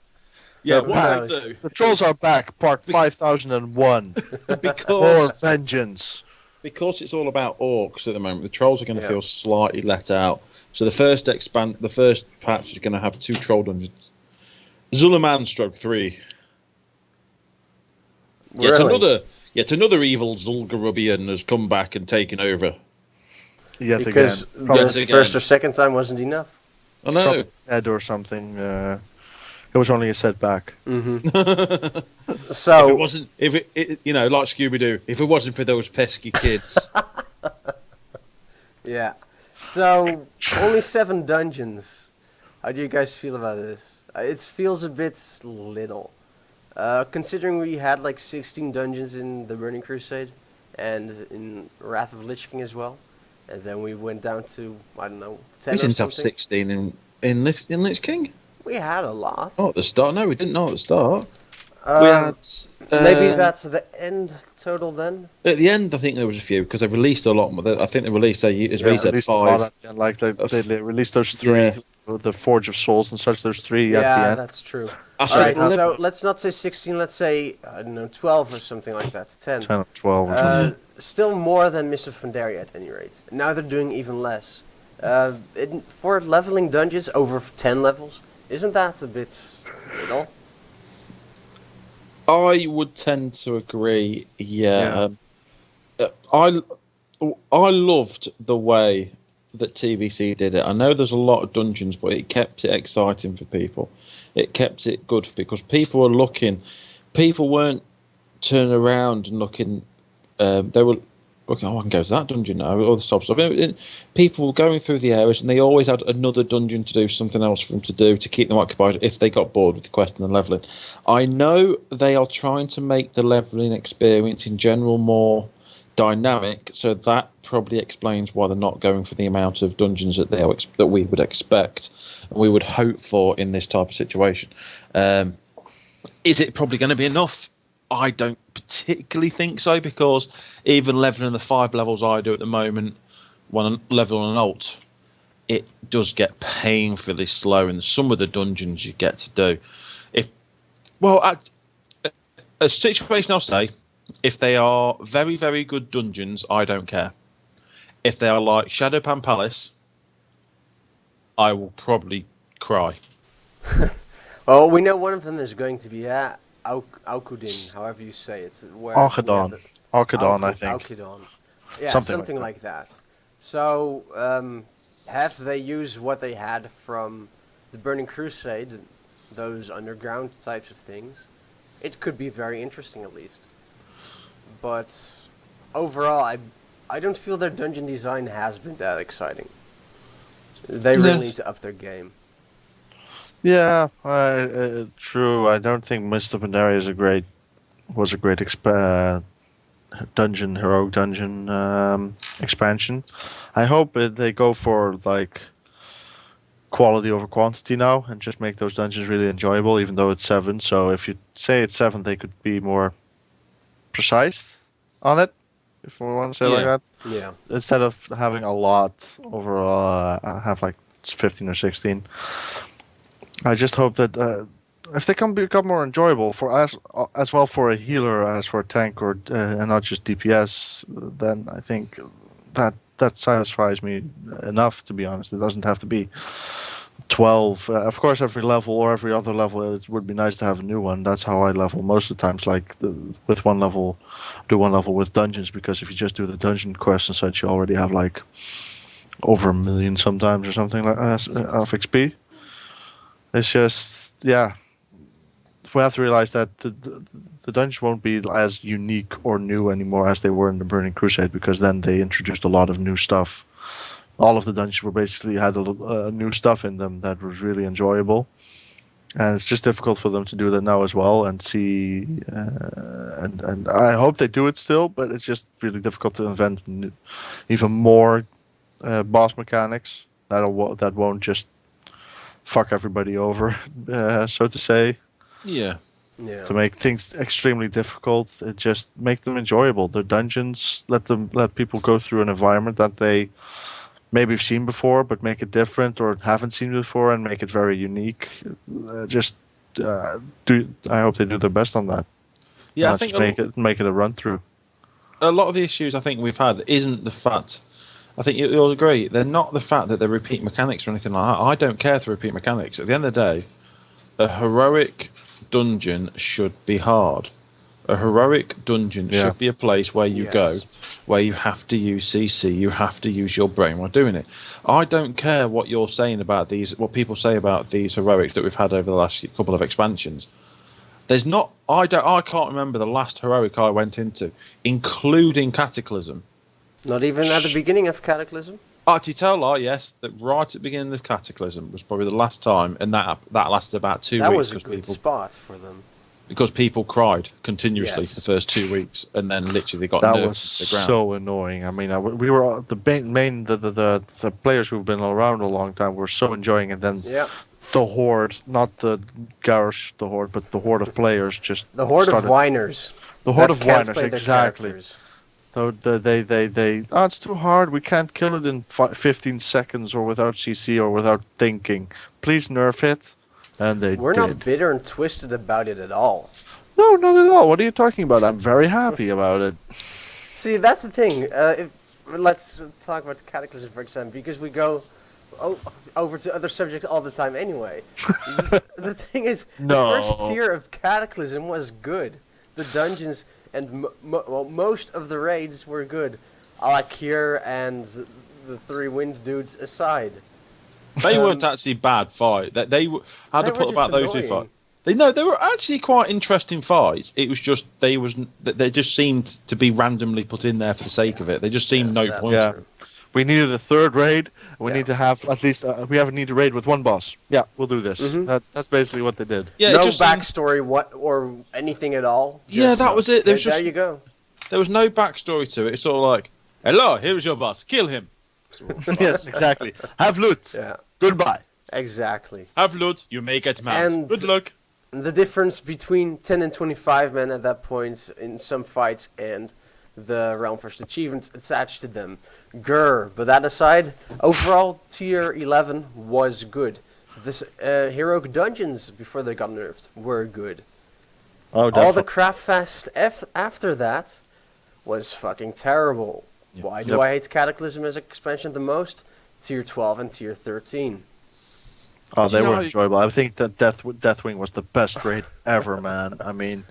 Yeah, They're what back. they do The trolls are back, part 5001. More because vengeance. it's all about orcs at the moment. The trolls are going to Yeah. feel slightly let out. So the first patch is going to have 2 troll dungeons. Zulaman stroke 3. Really? Yet another evil Zul'Gurubian has come back and taken over. Yet Because again. the Yes, again. first or second time wasn't enough. I know. From head or something. It was only a setback. Mm-hmm. If it So, wasn't, if it you know, like Scooby Doo, if it wasn't for those pesky kids, yeah. So, only 7 dungeons. How do you guys feel about this? It feels a bit little. Considering we had like 16 dungeons in the Burning Crusade, and in Wrath of Lich King as well. And then we went down to, I don't know, 10 we or didn't have something. 16 in Lich King. We had a lot. Not at the start. No, we didn't know at the start. We Um, had maybe that's the end total then? at the end. I think there was a few because they released a lot more. I think they released They released released a lot 5. at the end, like they released those 3, Yeah. with the Forge of Souls and such. There's 3 at the Yeah, end. that's true. That's Alright, right. so let's not say 16, let's say, I don't know, 12 or something like that. 10. 10 or 12 or something. Still more than Mists of Pandaria at any rate. Now they're doing even less. For leveling dungeons over 10 levels, isn't that a bit little? I would tend to agree. Yeah. Yeah. I loved the way that TBC did it. I know there's a lot of dungeons, but it kept it exciting for people. It kept it good because people were looking. People weren't turning around and looking. They were looking. Oh, I can go to that dungeon now. All the stuff. People were going through the areas, and they always had another dungeon to do, something else for them to do to keep them occupied if they got bored with the quest and the leveling. I know they are trying to make the leveling experience in general more dynamic, so that probably explains why they're not going for the amount of dungeons that that we would expect and we would hope for in this type of situation. Is it probably going to be enough? I don't particularly think so, because even leveling the 5 levels I do at the moment, when I level on an alt, it does get painfully slow in some of the dungeons you get to do. A situation I'll say, if they are very, very good dungeons, I don't care. If they are like Shadowpan Palace, I will probably cry. Well, we know one of them is going to be Aukudin, however you say it. Archidon. Archidon, I think. Alkidon. Yeah, Something something like like that. So, have they used what they had from the Burning Crusade, those underground types of things? It could be very interesting, at least. But overall, I don't feel their dungeon design has been that exciting. They really No. need to up their game. Yeah, true. I don't think Mist of Pandaria was a great heroic dungeon expansion. I hope they go for like quality over quantity now and just make those dungeons really enjoyable, even though it's 7. So if you say it's 7, they could be more precise on it, if we want to say it like Yeah. that. Yeah. Instead of having a lot overall, have like 15 or 16. I just hope that if they can become more enjoyable for as well for a healer as for a tank or and not just DPS, then I think that satisfies me enough. To be honest, it doesn't have to be 12. Of course, every level or every other level, it would be nice to have a new one. That's how I level most of the times. Like with one level, do one level with dungeons, because if you just do the dungeon quests and such, you already have like over 1 million sometimes or something like that of XP. It's just, yeah, we have to realize that the dungeons won't be as unique or new anymore as they were in the Burning Crusade, because then they introduced a lot of new stuff. All of the dungeons were basically had new stuff in them that was really enjoyable, and it's just difficult for them to do that now as well. And see, and I hope they do it still, but it's just really difficult to invent even more boss mechanics that won't just fuck everybody over, so to say. Yeah. Yeah. To make things extremely difficult, it just make them enjoyable. The dungeons let people go through an environment that they maybe have seen before, but make it different, or haven't seen before and make it very unique. Just do. I hope they do their best on that. Yeah, I Not think just make it a run through. a lot of the issues I think we've had isn't the fact. I think you'll agree they're not the fact that they repeat mechanics or anything like that. I don't care to repeat mechanics. At the end of the day, a heroic dungeon should be hard. A heroic dungeon Yeah. should be a place where you go, where you have to use CC, you have to use your brain while doing it. I don't care what you're saying about these, what people say about these heroics that we've had over the last couple of expansions. There's not. I can't remember the last heroic I went into, including Cataclysm. Not even at the beginning of Cataclysm? Actually, tell a lie, yes. That right at the beginning of Cataclysm was probably the last time, and that lasted about 2 weeks. That was a good spot for them. Because people cried continuously Yes. for the first 2 weeks, and then literally they got That nerfed was to the ground. so annoying. I mean, we were the the players who've been around a long time were so enjoying it. Then Yeah. the horde, not the Garrosh, the horde, but the horde of players just The horde started, of whiners. The horde that of can't whiners, play their exactly. characters. So they oh, it's too hard. We can't kill it in 15 seconds or without CC or without thinking. Please nerf it. And they We're did. not bitter and twisted about it at all. No, not at all. What are you talking about? I'm very happy about it. See, that's the thing. Let's talk about the Cataclysm, for example, because we go over to other subjects all the time anyway. The thing is, No. the first tier of Cataclysm was good. The dungeons and most of the raids were good. Alakir and the three wind dudes aside. They weren't actually bad fight. They were. How They to were put about just those two annoying. fights? They were actually quite interesting fights. It was just they just seemed to be randomly put in there for the sake of it. They just seemed no That's point. Yeah. true. We needed a third raid. We Yeah. need to have at least we have need to raid with one boss. Yeah, we'll do this. Mhm. That's basically what they did. Yeah, No it just seemed- backstory, or anything at all. Yeah, Just, that was it. There was there just you go. there was no backstory to it. It's sort of like, hello, here's your boss, kill him. Yes, exactly. Have loot. Yeah, Goodbye. exactly. Have loot, you may get mad. And- Good luck. The difference between 10 and 25 men at that point in some fights and the Realm First achievements attached to them. Grr. But that aside, overall tier 11 was good. This heroic dungeons before they got nerfed were good. Oh, All the definitely. crap fest after that was fucking terrible. Yeah. Why do Yep. I hate Cataclysm as expansion the most? Tier 12 and tier 13. Oh, they You know, were enjoyable. I think that Deathwing was the best raid ever, man. I mean,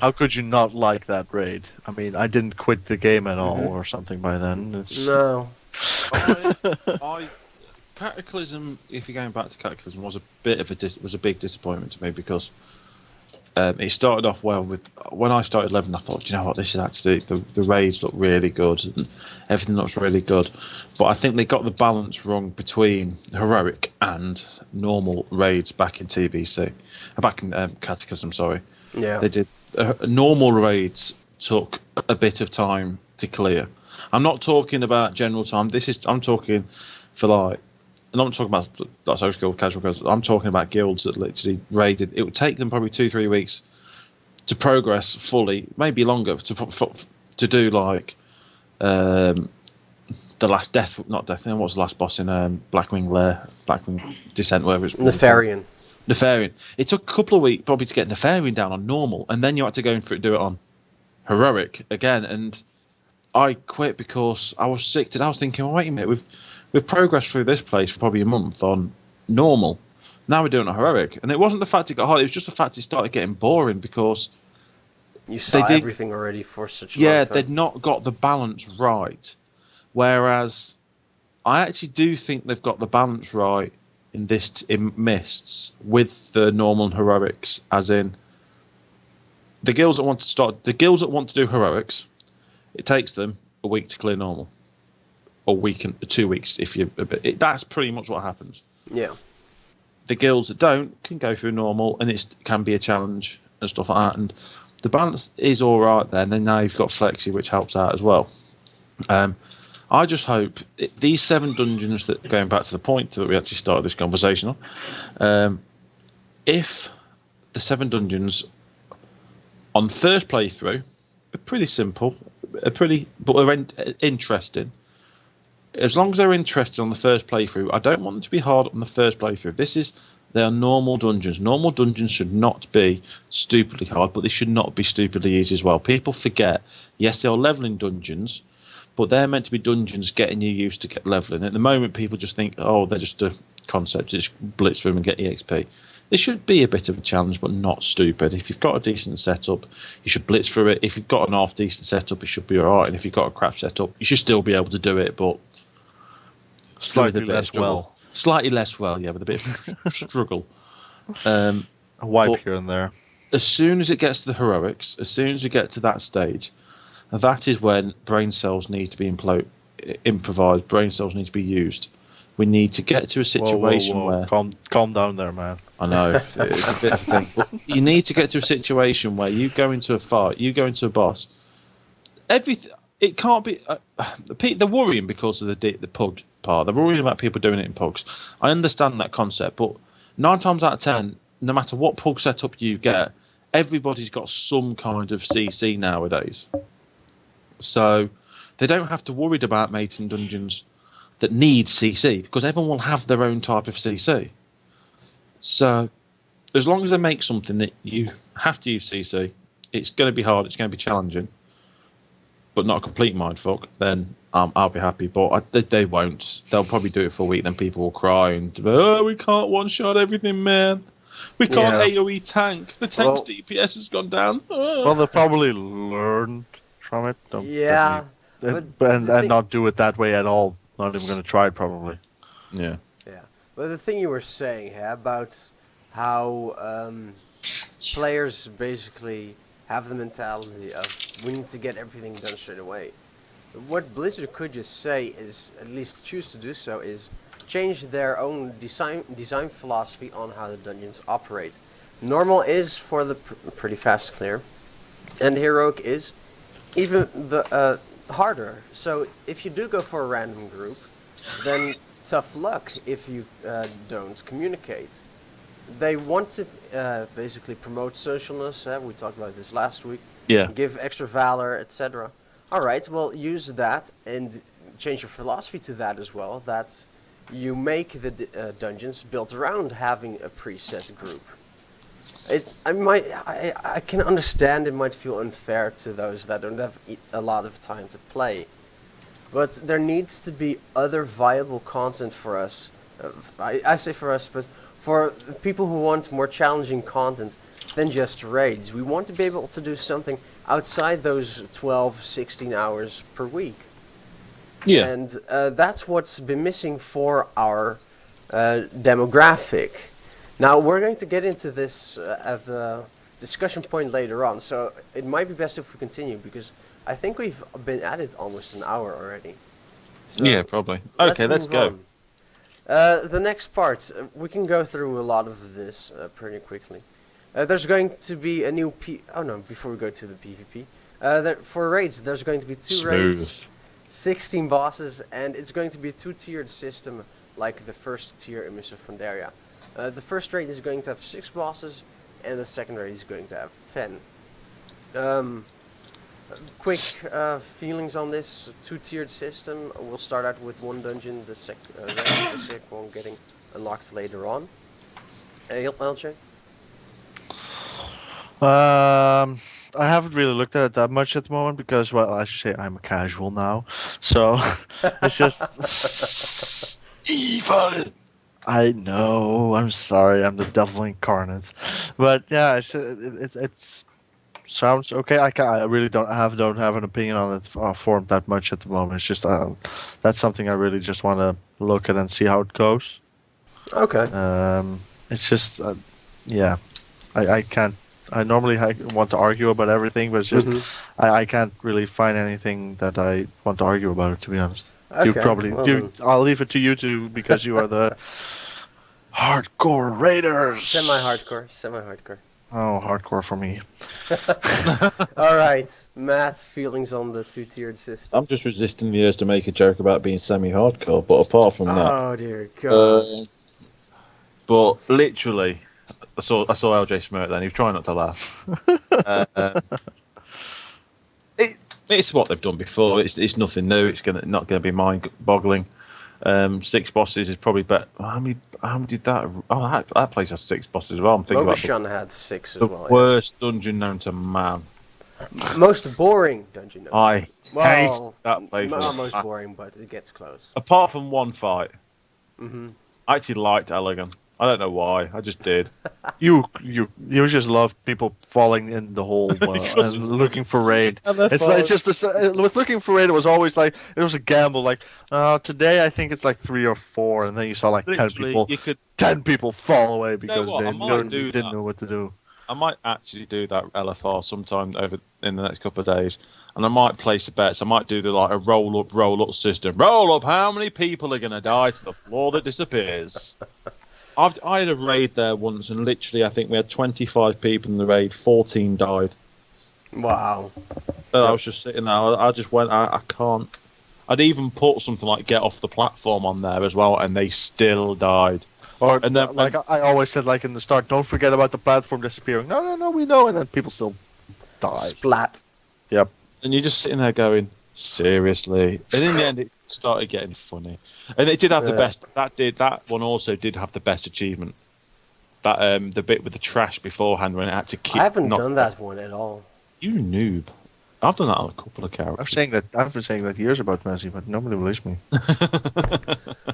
how could you not like that raid? I mean, I didn't quit the game at all or something by then. It's, No. I Cataclysm. If you're going back to Cataclysm, was a bit of was a big disappointment to me because it started off well with when I started 11. I thought, you know what, this is actually the raids look really good and everything looks really good, but I think they got the balance wrong between heroic and normal raids back in TBC, back in Cataclysm. Sorry, Yeah. they did normal raids took a bit of time to clear. I'm not talking about general time. I'm talking for like. And I'm not talking about like social guild, casual guilds. I'm talking about guilds that literally raided. It would take them probably 2-3 weeks to progress fully, maybe longer, to do like the last death, not death. What was the last boss in Blackwing Lair, Blackwing Descent, whatever it's called? Nefarian. Nefarian. It took a couple of weeks probably to get Nefarian down on normal, and then you had to go in for it, do it on heroic again. And I quit because I was sick. I was thinking, well, wait a minute, we've progressed through this place for probably a month on normal. Now we're doing a heroic, and it wasn't the fact it got hard. It was just the fact it started getting boring because You saw did- everything already for such a long time. they'd not got the balance right. Whereas I actually do think they've got the balance right in in Mists with the normal and heroics, as in the guilds that want to do heroics. It takes them a week to clear normal, or week and 2 weeks if you. That's pretty much what happens. Yeah. The guilds that don't can go through normal, and it can be a challenge and stuff like that. And the balance is all right there. And then now you've got Flexi, which helps out as well. I just hope these 7 dungeons that, going back to the point that we actually started this conversation on, if the 7 dungeons on first playthrough are pretty simple, but are interesting. As long as they're interested on the first playthrough, I don't want them to be hard on the first playthrough. They are normal dungeons. Normal dungeons should not be stupidly hard, but they should not be stupidly easy as well. People forget, yes, they are leveling dungeons, but they're meant to be dungeons getting you used to get leveling. At the moment, people just think, oh, they're just a concept, just blitz through them and get EXP. It should be a bit of a challenge, but not stupid. If you've got a decent setup, you should blitz through it. If you've got an half-decent setup, it should be all right. And if you've got a crap setup, you should still be able to do it, but Slightly less well. Slightly less well, yeah, with a bit of struggle. A wipe but here and there. As soon as it gets to the heroics, as soon as you get to that stage, that is when brain cells need to be improvised. Brain cells need to be used. We need to get to a situation where... Calm down there, man. I know, it's a bit of a thing. But you need to get to a situation where you go into a fight, you go into a boss. It can't be... they're worrying because of the pug part. They're worrying about people doing it in pugs. I understand that concept, but 9 times out of 10, no matter what pug setup you get, everybody's got some kind of CC nowadays. So they don't have to worry about mating dungeons that need CC, because everyone will have their own type of CC. So as long as they make something that you have to use CC, it's going to be hard, it's going to be challenging, but not a complete mindfuck, then I'll be happy. But they won't. They'll probably do it for a week, then people will cry and, oh, we can't one-shot everything, man. We can't AoE tank. The tank's DPS has gone down. Oh. Well, they'll probably learn from it. And not do it that way at all. Not even going to try it, probably. Yeah. Yeah. But the thing you were saying about how players basically have the mentality of we need to get everything done straight away. What Blizzard could just say is, at least choose to do so, is change their own design philosophy on how the dungeons operate. Normal is for the pretty fast clear, and heroic is even the harder. So if you do go for a random group, then tough luck if you don't communicate. They want to basically promote socialness. We talked about this last week. Yeah. Give extra valor, etc. All right, well, use that and change your philosophy to that as well. That you make the dungeons built around having a preset group. I can understand it might feel unfair to those that don't have a lot of time to play, but there needs to be other viable content for us. I say for us, but for people who want more challenging content than just raids. We want to be able to do something outside those 12, 16 hours per week. Yeah. And that's what's been missing for our demographic. Now, we're going to get into this at the discussion point later on, so it might be best if we continue, because I think we've been at it almost an hour already. So yeah, probably. Okay, let's go. The next part, we can go through a lot of this pretty quickly. There's going to be a new before we go to the PvP. For raids, there's going to be 2 raids, 16 bosses, and it's going to be a 2-tiered system like the first tier in Mr. Fundaria. The first raid is going to have 6 bosses, and the second raid is going to have 10. Quick feelings on this 2-tiered system. We'll start out with 1 dungeon, the second one getting unlocked later on. LJ? I haven't really looked at it that much at the moment because, well, I should say I'm a casual now. So it's just evil. I know. I'm sorry. I'm the devil incarnate. But yeah, it's Sounds okay. I really don't have an opinion on it formed that much at the moment. It's just that's something I really just want to look at and see how it goes. Okay. It's just yeah, I can't. I normally want to argue about everything, but it's just Mhm. I can't really find anything that I want to argue about it. To be honest, you Okay. probably Well you. then. I'll leave it to you two because you are the hardcore raiders. Semi-hardcore. Semi-hardcore. Oh, hardcore for me. All right, Matt. Feelings on the two-tiered system. I'm just resisting the urge to make a joke about being semi-hardcore, but apart from that, Oh dear God. but literally, I saw LJ smirk then. He was trying not to laugh. uh, it, it's what they've done before. It's nothing new. It's not gonna be mind-boggling. 6 bosses is probably better. How many did that? Oh, that place has 6 bosses as well. I'm thinking about Mogashan had 6 as the well. worst dungeon known to man. Yeah. Most boring dungeon. Note. I hate Well, that place. not most boring, but it gets close. Apart from one fight, Hmm. I actually liked Elegant. I don't know why. I just did. You just love people falling in the hole Because and it's looking for raid. And they're It's fine. just this with looking for raid. It was always like it was a gamble. Like today I think it's like 3 or 4, and then you saw like Literally, you could. 10 people fall away know because what? I they might do didn't that. know what to do. I might actually do that LFR sometime over in the next couple of days, and I might place a bet. So I might do a roll up system. Roll up. How many people are going to die to the floor that disappears? I had a raid there once, and literally, I think we had 25 people in the raid. 14 died. Wow. I was just sitting there. I just went. I can't. I'd even put something like "get off the platform" on there as well, and they still died. Or And then- like I always said, like in the start, don't forget about the platform disappearing. No, we know, and then people still die. Splat. Yep. And you're just sitting there going, seriously. And in the end, it started getting funny. And it did have the Yeah. best. That one also did have the best achievement. That the bit with the trash beforehand when it had to keep. I haven't done that one at all. You noob. I've done that on a couple of characters. I've been saying that years about Messi, but nobody believes me.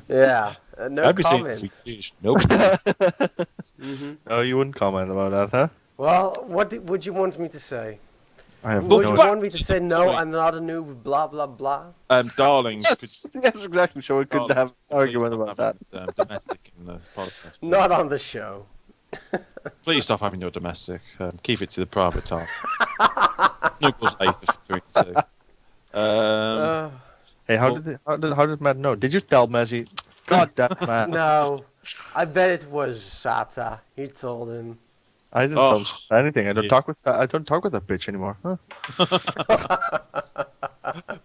Yeah. No I'd be saying comment. it's huge. Nope. Hmm. Oh, you wouldn't comment about that, huh? Well, would you want me to say? I have Would no you back want me to to say the no? point. I'm not a noob. Blah blah blah. Darling. Yes, yes, exactly. So we could have an argument about that. Domestic in the podcast. Not on the show. Please stop having your domestic. Keep it to the private time. Snuggles 8 for 3 2. Hey, how did Matt know? Did you tell Messi? God damn it, Matt. No, I bet it was Sata. He told him. I didn't tell him anything. I don't talk with that bitch anymore. Huh?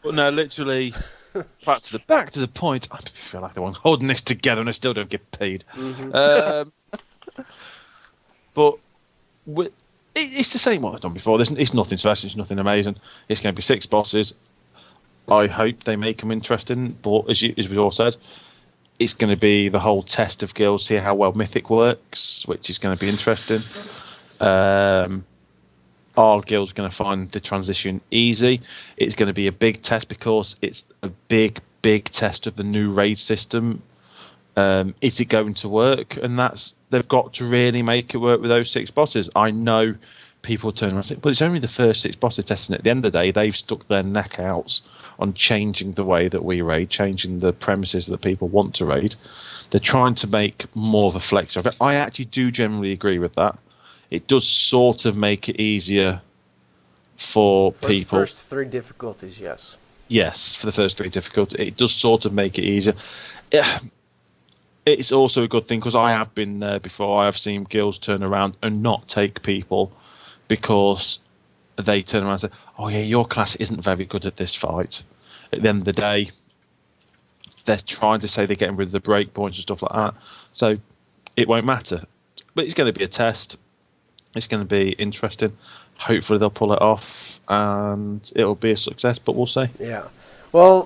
But no, literally, back to the point. I feel like the one holding this together, and I still don't get paid. Mhm. But it's the same what I've done before. It's nothing special. It's nothing amazing. It's going to be 6 bosses. I hope they make them interesting. But as we all said, it's going to be the whole test of guilds, see how well Mythic works, which is going to be interesting. Our guild's going to find the transition easy. It's going to be a big test because it's a big test of the new raid system. Is it going to work? And they've got to really make it work with those 6 bosses. I know people turn around and say, but it's only the first 6 bosses testing. At the end of the day, they've stuck their neck out on changing the way that we raid, changing the premises that people want to raid. They're trying to make more of a flex of it. I actually do generally agree with that. It does sort of make it easier for For people. the first 3 difficulties, yes. Yes, for the first 3 difficulties. It does sort of make it easier. It's also a good thing because I have been there before. I have seen guilds turn around and not take people because they turn around and say, oh yeah, your class isn't very good at this fight. At the end of the day, they're trying to say they're getting rid of the breakpoints and stuff like that. So it won't matter. But it's going to be a test. It's going to be interesting. Hopefully they'll pull it off and it'll be a success, but we'll see. Yeah. Well,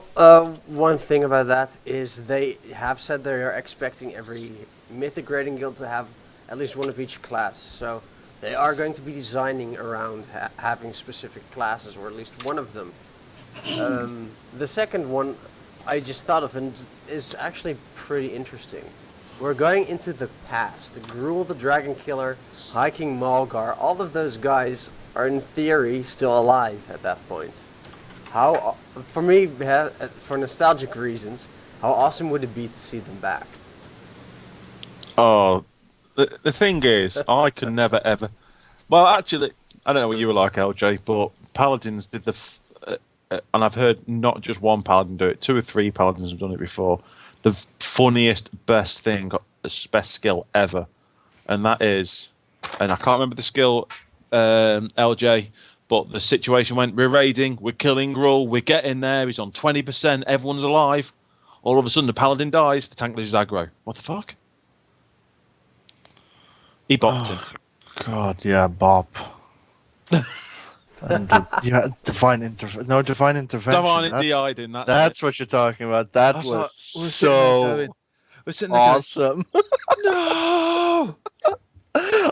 one thing about that is they have said they are expecting every Mythic Raiding Guild to have at least one of each class. So they are going to be designing around having specific classes, or at least one of them. The second one I just thought of and is actually pretty interesting. We're going into the past. Gruul the Dragon Killer, Hiking Malgar, all of those guys are in theory still alive at that point. How, for me, for nostalgic reasons, how awesome would it be to see them back? Oh, the thing is, I can never ever. Well, actually, I don't know what you were like, LJ, but Paladins did and I've heard not just one Paladin do it, 2 or 3 Paladins have done it before. The funniest, best thing, best skill ever, and that is, and I can't remember the skill, LJ, but the situation went, we're raiding, we're killing Gruul, we're getting there, he's on 20%, everyone's alive. All of a sudden, the Paladin dies, the tank loses aggro. What the fuck? He bopped him. God, yeah, Bob. And divine intervention. Divine DI'd in that. That's what you're talking about. That was like, so we're sitting there going, awesome. no!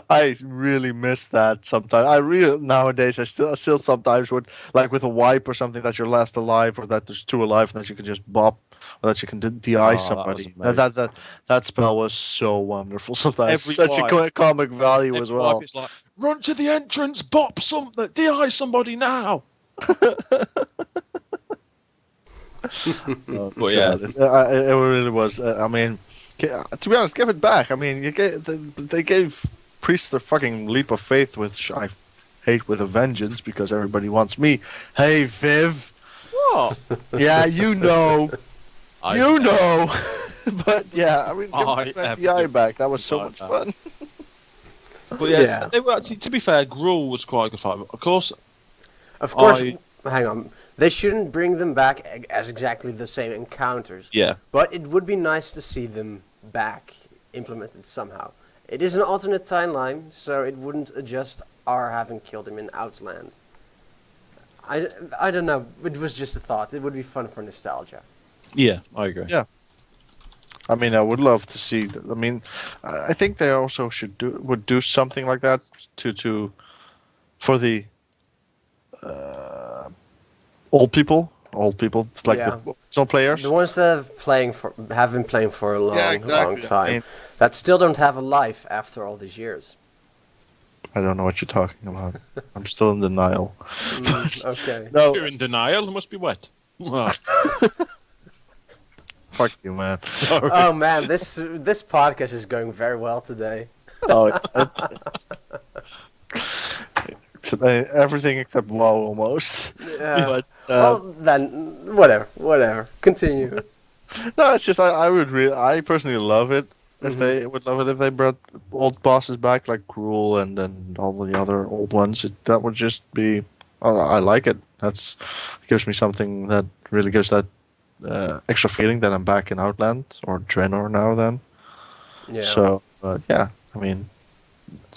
I really miss that sometimes. I really nowadays I still sometimes would like with a wipe or something that you're last alive or that there's 2 alive and that you can just bop or that you can DI somebody. That spell was so wonderful. Sometimes Every such wipe. a comic value as well. It's like, run to the entrance, bop something, DI somebody now. Oh, but yeah, it really was. I mean, to be honest, give it back. I mean, they gave priests a fucking leap of faith, which I hate with a vengeance because everybody wants me. Hey, Viv. what? Yeah, you know. You know. But yeah, I mean, give the eye back. That was so much fun. But yeah, they were actually, to be fair, Gruul was quite a good fight. Of course, hang on. They shouldn't bring them back as exactly the same encounters. Yeah. But it would be nice to see them back implemented somehow. It is an alternate timeline, so it wouldn't adjust our having killed him in Outland. I don't know. It was just a thought. It would be fun for nostalgia. Yeah, I agree. Yeah. I mean, I would love to see. I mean, I think they also would do something like that for the old people, like the original players. The ones that have been playing for a long time, I mean, that still don't have a life after all these years. I don't know what you're talking about. I'm still in denial. Okay. No, You're in denial. It must be wet. fuck you, man. Oh man, this podcast is going very well today. Oh, everything except WoW almost. Yeah. But, well then, whatever. Continue. no, it's just I personally love it. If they would love it if they brought old bosses back like Gruul and all the other old ones. That would just be. I like it. It gives me something that really gives that extra feeling that I'm back in Outland or Draenor now. Then. Yeah. So yeah, I mean,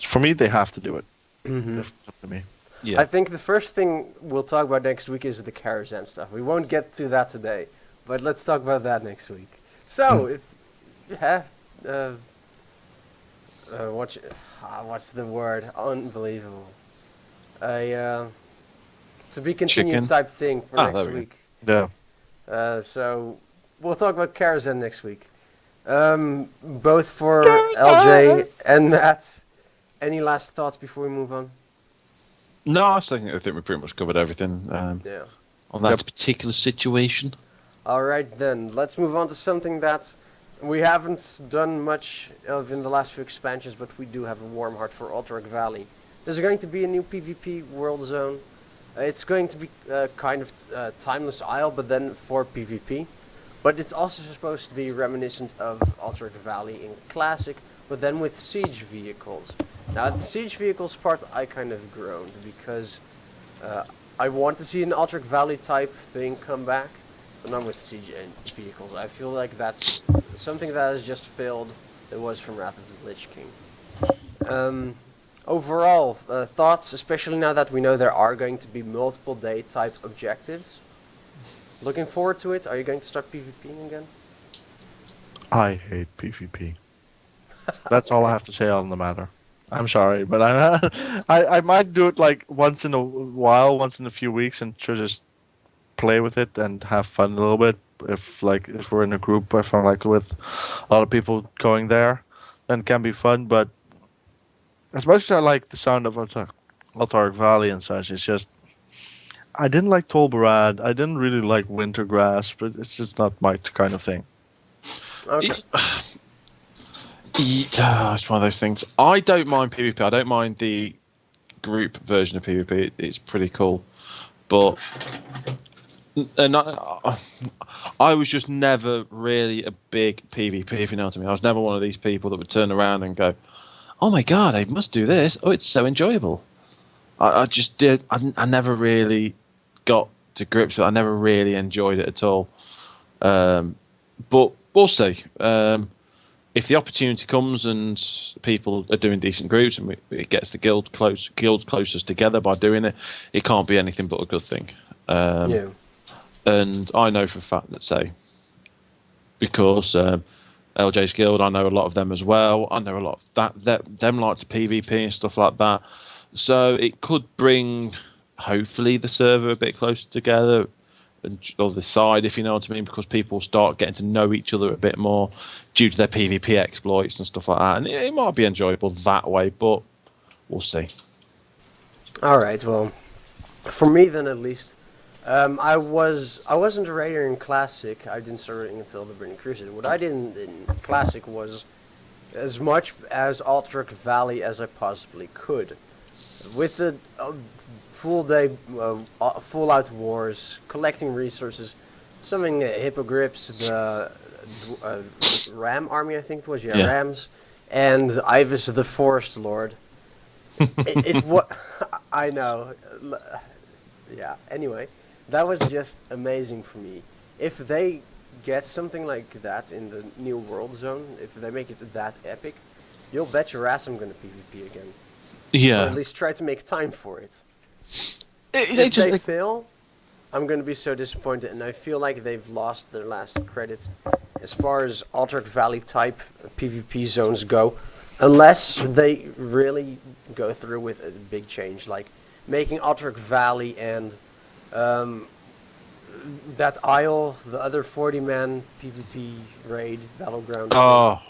for me they have to do it. It's up to me. Yeah. I think the first thing we'll talk about next week is the Karazhan stuff. We won't get to that today, but let's talk about that next week. So, what's the word? Unbelievable. To be continued Chicken? type thing for next week. Yeah. So we'll talk about Karazhan next week. Both for LJ and Matt. Any last thoughts before we move on? No, I think we pretty much covered everything on that particular situation. All right, then. Let's move on to something that we haven't done much of in the last few expansions, but we do have a warm heart for Alterac Valley. There's going to be a new PvP world zone. It's going to be kind of Timeless Isle, but then for PvP. But it's also supposed to be reminiscent of Alterac Valley in Classic, but then with siege vehicles. Now, the siege vehicles part I kind of groaned, because I want to see an Alterac Valley type thing come back, but not with siege vehicles. I feel like that's something that has just failed that was from Wrath of the Lich King. Overall, thoughts, especially now that we know there are going to be multiple day type objectives. Looking forward to it. Are you going to start PvPing again? I hate PvP. That's all I have to say on the matter. I'm sorry, but I might do it like once in a while, once in a few weeks, and just play with it and have fun a little bit. If we're in a group, if I'm like with a lot of people going there, then it can be fun. But as much as I like the sound of Alterac Altaric Valley and such. It's just I didn't like Tolbarad. I didn't really like Wintergrass, but it's just not my kind of thing. Okay. It's one of those things. I don't mind PvP. I don't mind the group version of PvP. It's pretty cool, but I was just never really a big PvP. If you know what I mean, I was never one of these people that would turn around and go, "Oh my god, I must do this! Oh, it's so enjoyable." I just did. I never really got to grips with it. I never really enjoyed it at all. But we'll see. If the opportunity comes and people are doing decent groups and it gets the guilds closest together by doing it, it can't be anything but a good thing. Yeah. And I know for a fact that, say, because LJ's Guild, I know a lot of them as well. I know a lot of them like to PvP and stuff like that. So it could bring, hopefully, the server a bit closer together, or the side, if you know what I mean, because people start getting to know each other a bit more due to their PvP exploits and stuff like that. And it might be enjoyable that way, but we'll see. All right. Well, for me then at least, I wasn't a raider in Classic. I didn't start raiding until the Burning Crusade. What I did in Classic was as much as Alterac Valley as I possibly could. With the full day, full out wars, collecting resources, summoning hippogriffs, the ram army I think it was, rams, and Ivus the Forest Lord. What I know, yeah. Anyway, that was just amazing for me. If they get something like that in the New World Zone, if they make it that epic, you'll bet your ass I'm gonna PvP again. Yeah. Or at least try to make time for it. If they fail, I'm going to be so disappointed, and I feel like they've lost their last credits as far as Alterac Valley type PvP zones go, unless they really go through with a big change, like making Alterac Valley and that Isle, the other 40-man PvP raid battleground. Oh,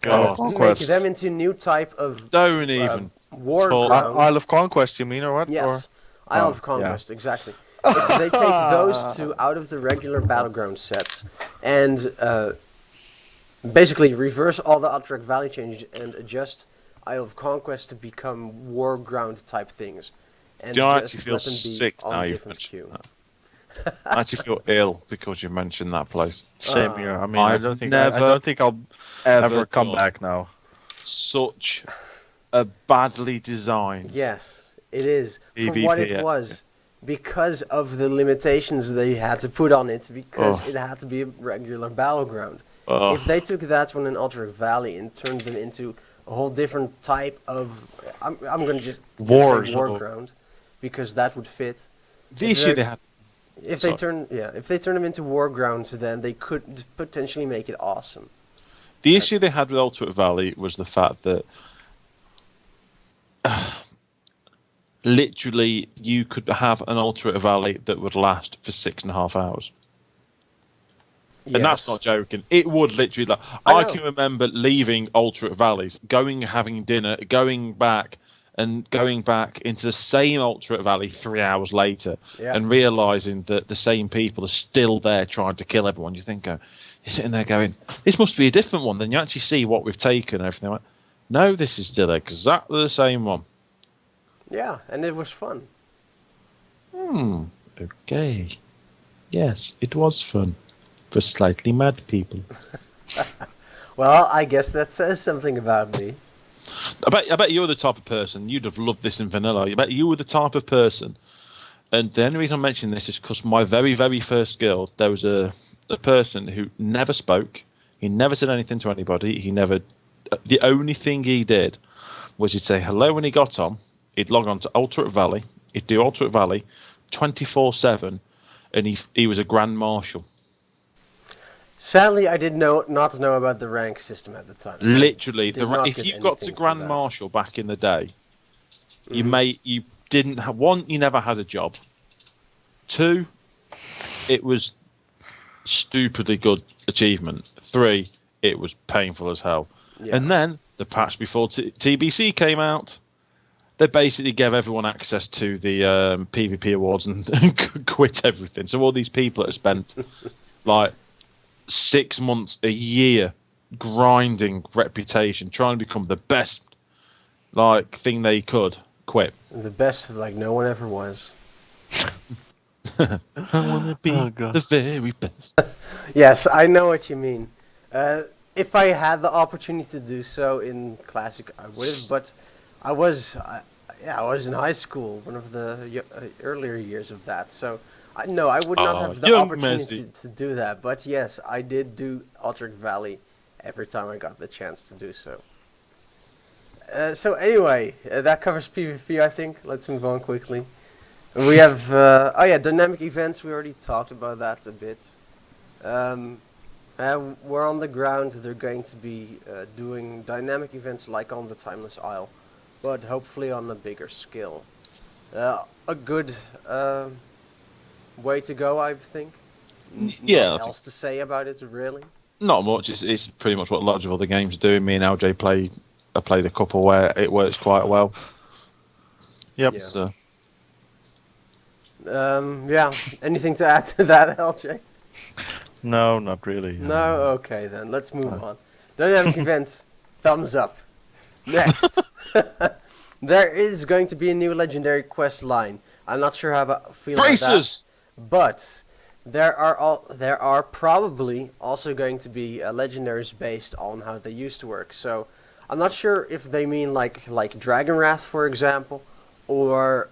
God. Make them into new type of don't even war ground. Isle of Conquest, you mean, or what? Yes, Isle of Conquest, exactly. If they take those two out of the regular battleground sets and basically reverse all the Alterac Valley changes and adjust Isle of Conquest to become war ground type things, and just let them be on different queue. I actually feel ill because you mentioned that place. Same here. I mean, I don't think I'll ever come back now. Such a badly designed. Yes, it is. PvP, for what it was, because of the limitations they had to put on it, because it had to be a regular battleground. If they took that one in Alterac Valley and turned them into a whole different type of, I'm going to just say war ground, because that would fit. The issue they had. If they turn them into war grounds, then they could potentially make it awesome. The issue they had with Alterac Valley was the fact that literally you could have an Alterac Valley that would last for 6.5 hours. Yes. And that's not joking. It would literally. I can remember leaving Alterac Valleys, going, having dinner, going back into the same Alterac Valley 3 hours later, and realising that the same people are still there trying to kill everyone. You think, you're sitting there going, this must be a different one. Then you actually see what we've taken and everything. Like, no, this is still exactly the same one. Yeah, and it was fun. Okay. Yes, it was fun. For slightly mad people. Well, I guess that says something about me. I bet you're the type of person, you'd have loved this in vanilla. I bet you were the type of person, and the only reason I'm mentioning this is because my very, very first guild, there was a person who never spoke, he never said anything to anybody, the only thing he did was he'd say hello when he got on, he'd log on to Alterac Valley, he'd do Alterac Valley 24/7, and he was a Grand Marshal. Sadly, I did not know about the rank system at the time. So literally, if you got to Grand Marshal back in the day, you never had a job. 2, it was stupidly good achievement. 3, it was painful as hell. Yeah. And then the patch before TBC came out, they basically gave everyone access to the PvP awards and quit everything. So all these people that have spent like 6 months, a year, grinding reputation, trying to become the best thing they could, quit. The best, like no one ever was. I want to be the very best. Yes, I know what you mean. If I had the opportunity to do so in Classic, I would have. But I was in high school, one of the earlier years of that. So I would not have the opportunity to do that. But yes, I did do Altered Valley every time I got the chance to do so. So anyway, that covers PvP, I think. Let's move on quickly. We have, dynamic events. We already talked about that a bit. We're on the ground. They're going to be doing dynamic events like on the Timeless Isle, but hopefully on a bigger scale. A good way to go, I think. Yeah. What else to say about it, really? Not much. It's pretty much what lots of other games do. Me and LJ played a couple where it works quite well. Yep. Yeah. So. Anything to add to that, LJ? No, not really. No? Okay, then. Let's move on. Dynamic events, thumbs up. Next. There is going to be a new legendary quest line. I'm not sure how I feel about that. But there are probably also going to be legendaries based on how they used to work. So I'm not sure if they mean like Dragon Wrath, for example, or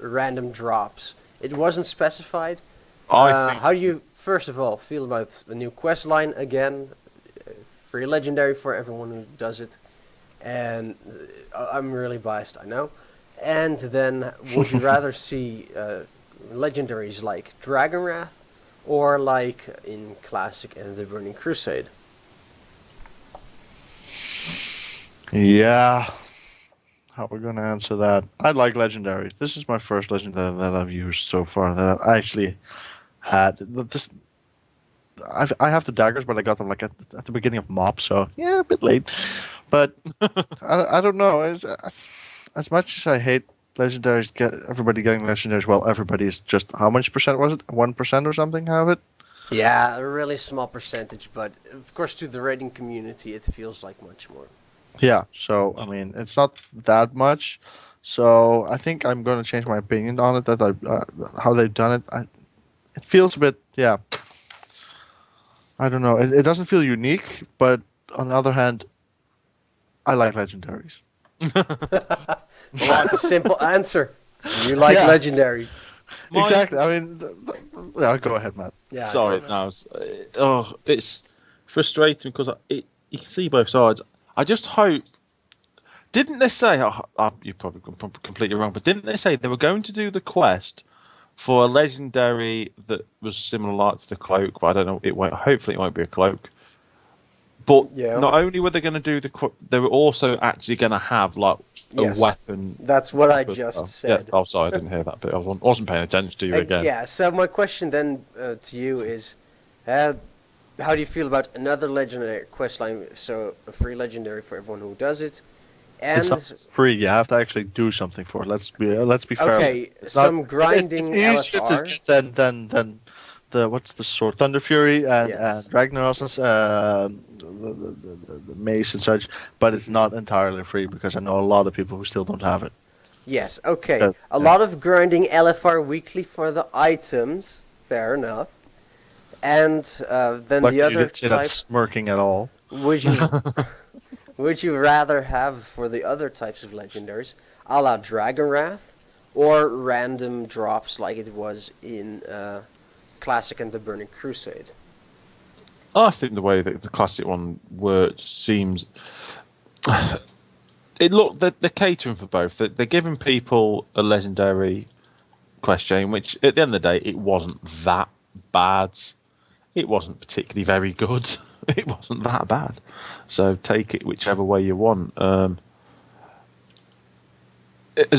random drops. It wasn't specified. How do you, first of all, feel about the new quest line again? Free legendary for everyone who does it. And I'm really biased, I know. And then, would you rather see legendaries like Dragon Wrath or like in Classic and the Burning Crusade? Yeah. How we're going to answer that? I like legendaries. This is my first legendary that I've used so far that I actually had. I have the daggers, but I got them like at the beginning of MOP, so yeah, a bit late. But I don't know. As much as I hate legendaries, everybody getting legendaries, well, everybody's just, how much percent was it? 1% or something have it? Yeah, a really small percentage, but of course to the raiding community it feels like much more. Yeah, so I mean, it's not that much. So I think I'm going to change my opinion on it. How they've done it, it feels a bit, yeah. I don't know. It doesn't feel unique, but on the other hand, I like legendaries. Well, that's a simple answer. You like legendaries. Exactly. I mean, yeah. Go ahead, Matt. Yeah. Sorry, no. It's frustrating because you can see both sides. I just hope. Didn't they say? You're probably completely wrong, but didn't they say they were going to do the quest for a legendary that was similar to the cloak? But I don't know. It won't. Hopefully, it won't be a cloak. But not only were they going to do they were also actually going to have like a weapon. That's what I just said. Yeah. Oh, sorry, I didn't hear that bit. I wasn't paying attention to you again. Yeah. So my question then to you is, how do you feel about another legendary questline? So a free legendary for everyone who does it, and it's not free. You have to actually do something for it. Let's be fair. Okay, some grinding. It's easier LFR. to get than the what's the sword, Thunder Fury and Ragnaros's the mace and such, but it's not entirely free because I know a lot of people who still don't have it. Yes. Okay. A lot of grinding LFR weekly for the items. Fair enough. And then Luckily the other you didn't say type. that smirking at all. Would you rather have for the other types of legendaries, a la Dragon Wrath, or random drops like it was in Classic and the Burning Crusade? I think the way that the classic one works seems. They're catering for both. They're giving people a legendary quest chain, which at the end of the day, it wasn't that bad. It wasn't particularly very good. It wasn't that bad. So take it whichever way you want. It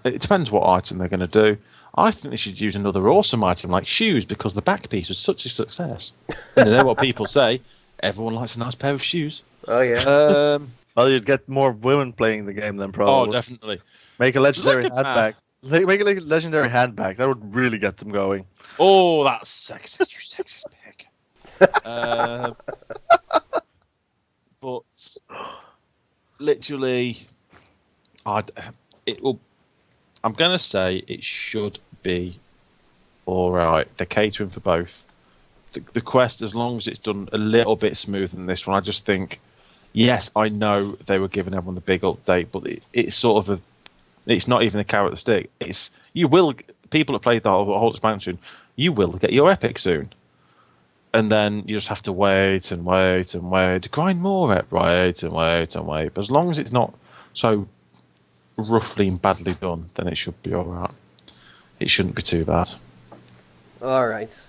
depends what item they're going to do. I think they should use another awesome item like shoes because the back piece was such a success. And you know what people say? Everyone likes a nice pair of shoes. Oh yeah. Well, you'd get more women playing the game then, Oh, probably. definitely. Make a legendary Look at handbag. Make a legendary handbag. That would really get them going. Oh, that's sexist, you sexist pig. Uh, but literally, I'd, it will. I'm gonna say it should be all right. They're catering for both. The quest, as long as it's done a little bit smoother than this one, I just think. Yes, I know they were giving everyone the big update, but it's sort of it's not even a carrot and stick. It's you will people that played the whole expansion, you will get your epic soon, and then you just have to wait and wait and wait, grind more ep, wait and wait and wait. But as long as it's not so roughly and badly done, then it should be all right. It shouldn't be too bad. All right.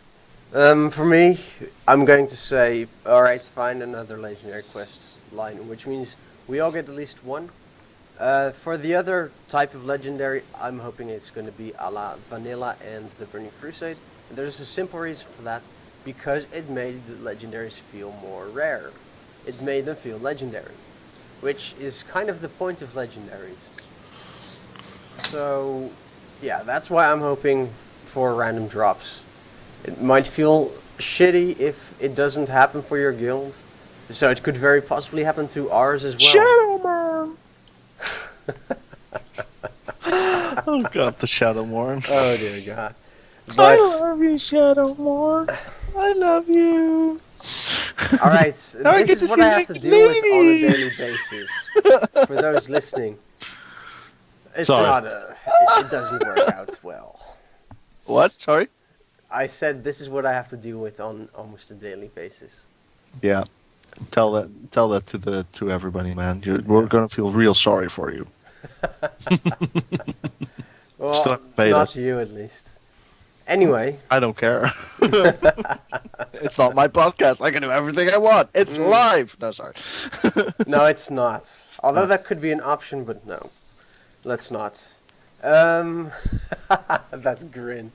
For me, I'm going to say, all right, find another legendary quest line, which means we all get at least one. For the other type of legendary, I'm hoping it's going to be a la Vanilla and the Burning Crusade. And there's a simple reason for that, because it made the legendaries feel more rare. It made them feel legendary, which is kind of the point of legendaries. So, yeah, that's why I'm hoping for random drops. It might feel shitty if it doesn't happen for your guild, so it could very possibly happen to ours as well. Shadowman! Oh god, the Shadowmorn. Oh dear God! I But love you, Shadowman. I love you. all right, Now I this get to is what see I have to Nick deal with on a Lady. daily basis. For those listening, it's Sorry. not a. It doesn't work out well. What? Sorry? I said this is what I have to deal with on almost a daily basis. Yeah. Tell that to everybody, man. We're gonna feel real sorry for you. Well, Still haven't paid not us. you at least. Anyway, I don't care. It's not my podcast. I can do everything I want. It's live. No, sorry. no, it's not. Although that could be an option, but no, let's not. That's grin.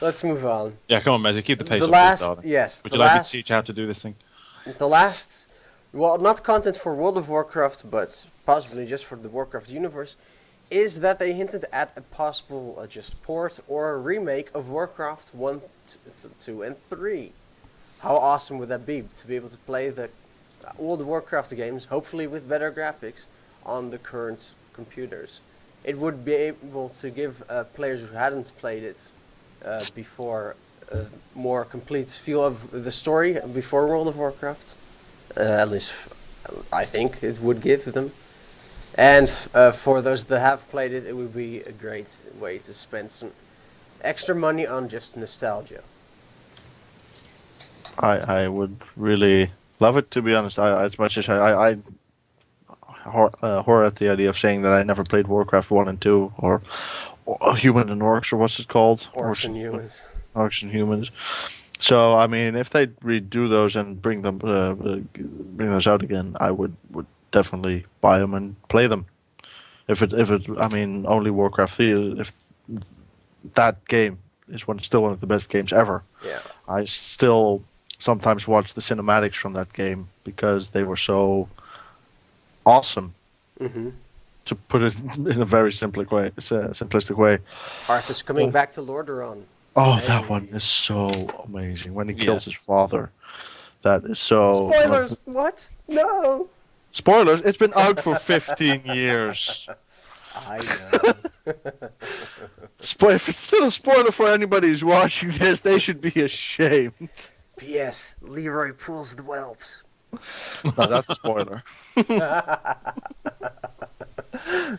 Let's move on. Yeah, come on, Mezzy, keep the pace The up, last, please, darling. yes, Would the you like me last, to teach you how to do this thing? the last, well, not content for World of Warcraft, but possibly just for the Warcraft universe, is that they hinted at a possible just port or a remake of Warcraft 1, 2, and 3. How awesome would that be to be able to play all the Warcraft games, hopefully with better graphics, on the current computers? It would be able to give players who hadn't played it before a more complete feel of the story before World of Warcraft. At least I think it would give them. And for those that have played it, it would be a great way to spend some extra money on just nostalgia. I would really love it, to be honest. As much as I horror at the idea of saying that I never played Warcraft 1 and 2 or Human and Orcs, or what's it called? Orcs and humans. Orcs and Humans. So I mean, if they redo those and bring those out again, I would definitely buy them and play them. If it, I mean, only Warcraft 3. If that game is still one of the best games ever, Yeah. I still sometimes watch the cinematics from that game because they were so awesome. Mm-hmm. To put it in a very simplistic way. Arthas coming back to Lordaeron. Oh, Hey. that one is so amazing. When he Yeah. kills his father, that is so. Spoilers! What? No! Spoilers! It's been out for 15 years. I know. If it's still a spoiler for anybody who's watching this, they should be ashamed. P.S. Leroy pulls the whelps. No, that's a spoiler.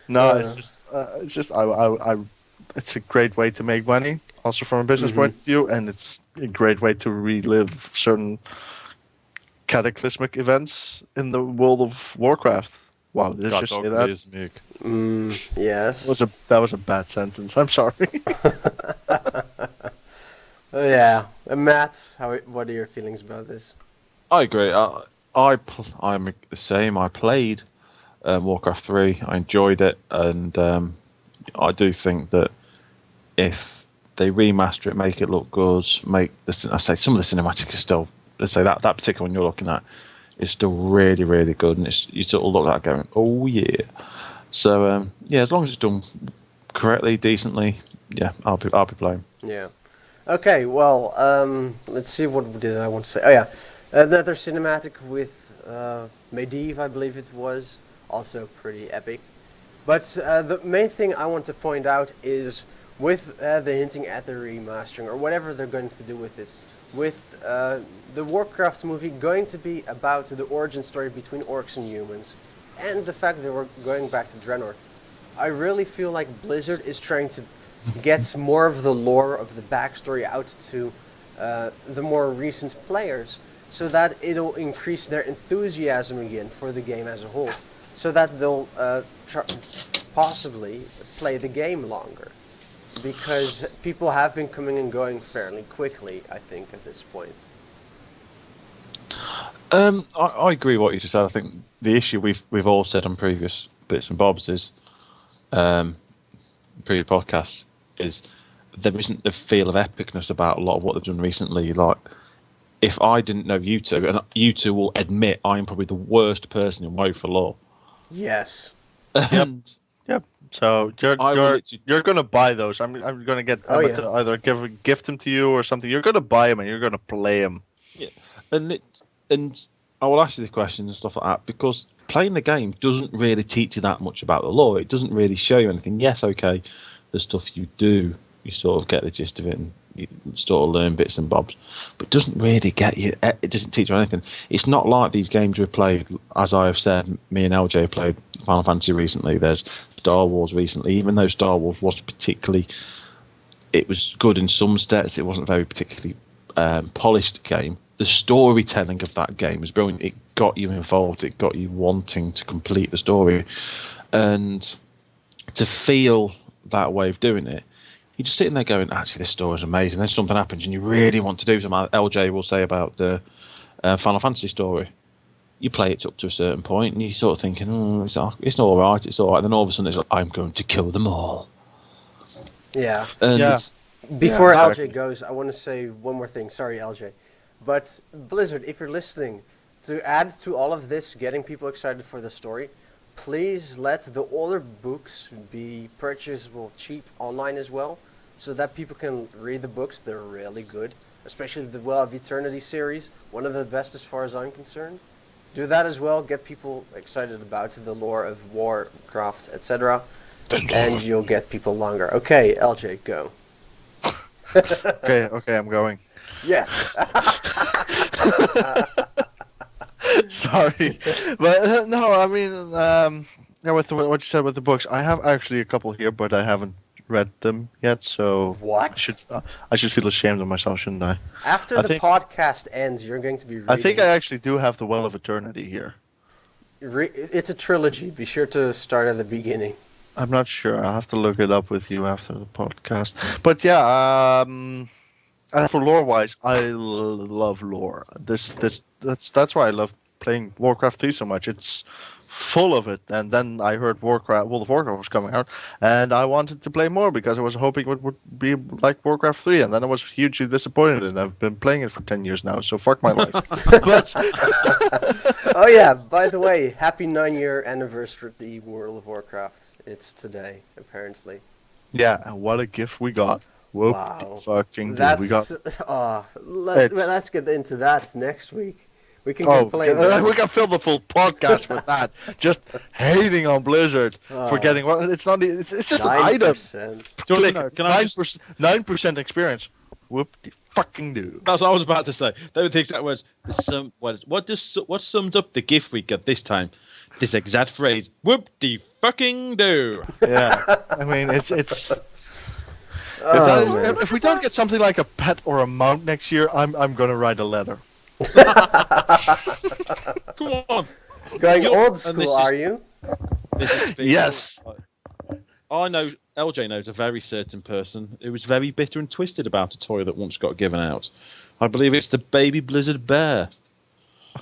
No, it's just it's a great way to make money, also from a business point of view, and it's a great way to relive certain cataclysmic events in the world of Warcraft. Wow, did I just say that? Yes. That was a bad sentence. I'm sorry. Yeah. Matt, what are your feelings about this? I agree. I'm the same. I played Warcraft 3. I enjoyed it, and I do think that if they remaster it, make it look good, I say some of the cinematics are still. Let's say that particular one you're looking at, is still really, really good, and you sort of look at it going, oh yeah. So yeah, as long as it's done correctly, decently, yeah, I'll be playing. Yeah. Okay, well, let's see, what did I want to say? Oh yeah, another cinematic with Medivh, I believe it was, also pretty epic. But the main thing I want to point out is with the hinting at the remastering, or whatever they're going to do with it, with the Warcraft movie going to be about the origin story between orcs and humans, and the fact that we're going back to Draenor. I really feel like Blizzard is trying to get more of the lore of the backstory out to the more recent players, so that it'll increase their enthusiasm again for the game as a whole, so that they'll possibly play the game longer. Because people have been coming and going fairly quickly, I think, at this point. I agree with what you just said. I think the issue we've all said on previous bits and bobs is previous podcasts is there isn't the feel of epicness about a lot of what they've done recently. Like, if I didn't know you two, and you two will admit I am probably the worst person in WoW for lore. Yes. Yep. Yep. So you're gonna buy those. I'm gonna get Emma to either gift them to you or something. You're gonna buy them and you're gonna play them. Yeah, and I will ask you the questions and stuff like that because playing the game doesn't really teach you that much about the lore. It doesn't really show you anything. Yes, okay, the stuff you do, you sort of get the gist of it and you sort of learn bits and bobs, but it doesn't really get you. It doesn't teach you anything. It's not like these games we've played. As I have said, me and LJ played Final Fantasy recently. There's Star Wars recently. Even though Star Wars was particularly, it was good in some steps. It wasn't a very particularly polished game. The storytelling of that game was brilliant. It got you involved. It got you wanting to complete the story, and to feel that way of doing it, you're just sitting there going, actually, this story is amazing. Then something happens and you really want to do something. LJ will say about the Final Fantasy story. You play it up to a certain point and you're sort of thinking, it's all right, it's all right. Then all of a sudden it's like, I'm going to kill them all. Yeah. Yeah. Before LJ goes, I want to say one more thing. Sorry, LJ. But Blizzard, if you're listening, to add to all of this, getting people excited for the story, please let the older books be purchasable cheap online as well, so that people can read the books. They're really good, especially the Well of Eternity series, one of the best as far as I'm concerned. Do that as well, get people excited about the lore of Warcraft, etc., and you'll get people longer. Okay, LJ, go. Okay, I'm going. Yes. Sorry, but no, I mean, yeah, with what you said with the books, I have actually a couple here, but I haven't read them yet. So What? I should feel ashamed of myself, shouldn't I? After the podcast ends, you're going to be reading. I think I actually do have the Well of Eternity here. It's a trilogy. Be sure to start at the beginning. I'm not sure. I'll have to look it up with you after the podcast. But yeah, and for lore-wise, I love lore. That's why I love playing Warcraft 3 so much. It's full of it. And then I heard World of Warcraft was coming out, and I wanted to play more because I was hoping it would be like Warcraft 3. And then I was hugely disappointed, and I've been playing it for 10 years now. So fuck my life. But Oh yeah, by the way, happy 9-year anniversary of the World of Warcraft. It's today, apparently. yeah, and what a gift we got. Whoop, Wow. fucking dude, That's we got. let's get into that next week. We can get playing. We can fill the full podcast with that. Just hating on Blizzard for getting what it's not. It's just an item. 9%. Jordan, Click. can I 9% experience. Whoop de fucking do. That's what I was about to say. They were the exact words. What sums up the gift we got this time? This exact phrase. Whoop de fucking do. Yeah, I mean it's. If we don't get something like a pet or a mount next year, I'm gonna write a letter. Come on. Going old school, are you? Yes. I know LJ knows a very certain person who was very bitter and twisted about a toy that once got given out. I believe it's the baby Blizzard bear.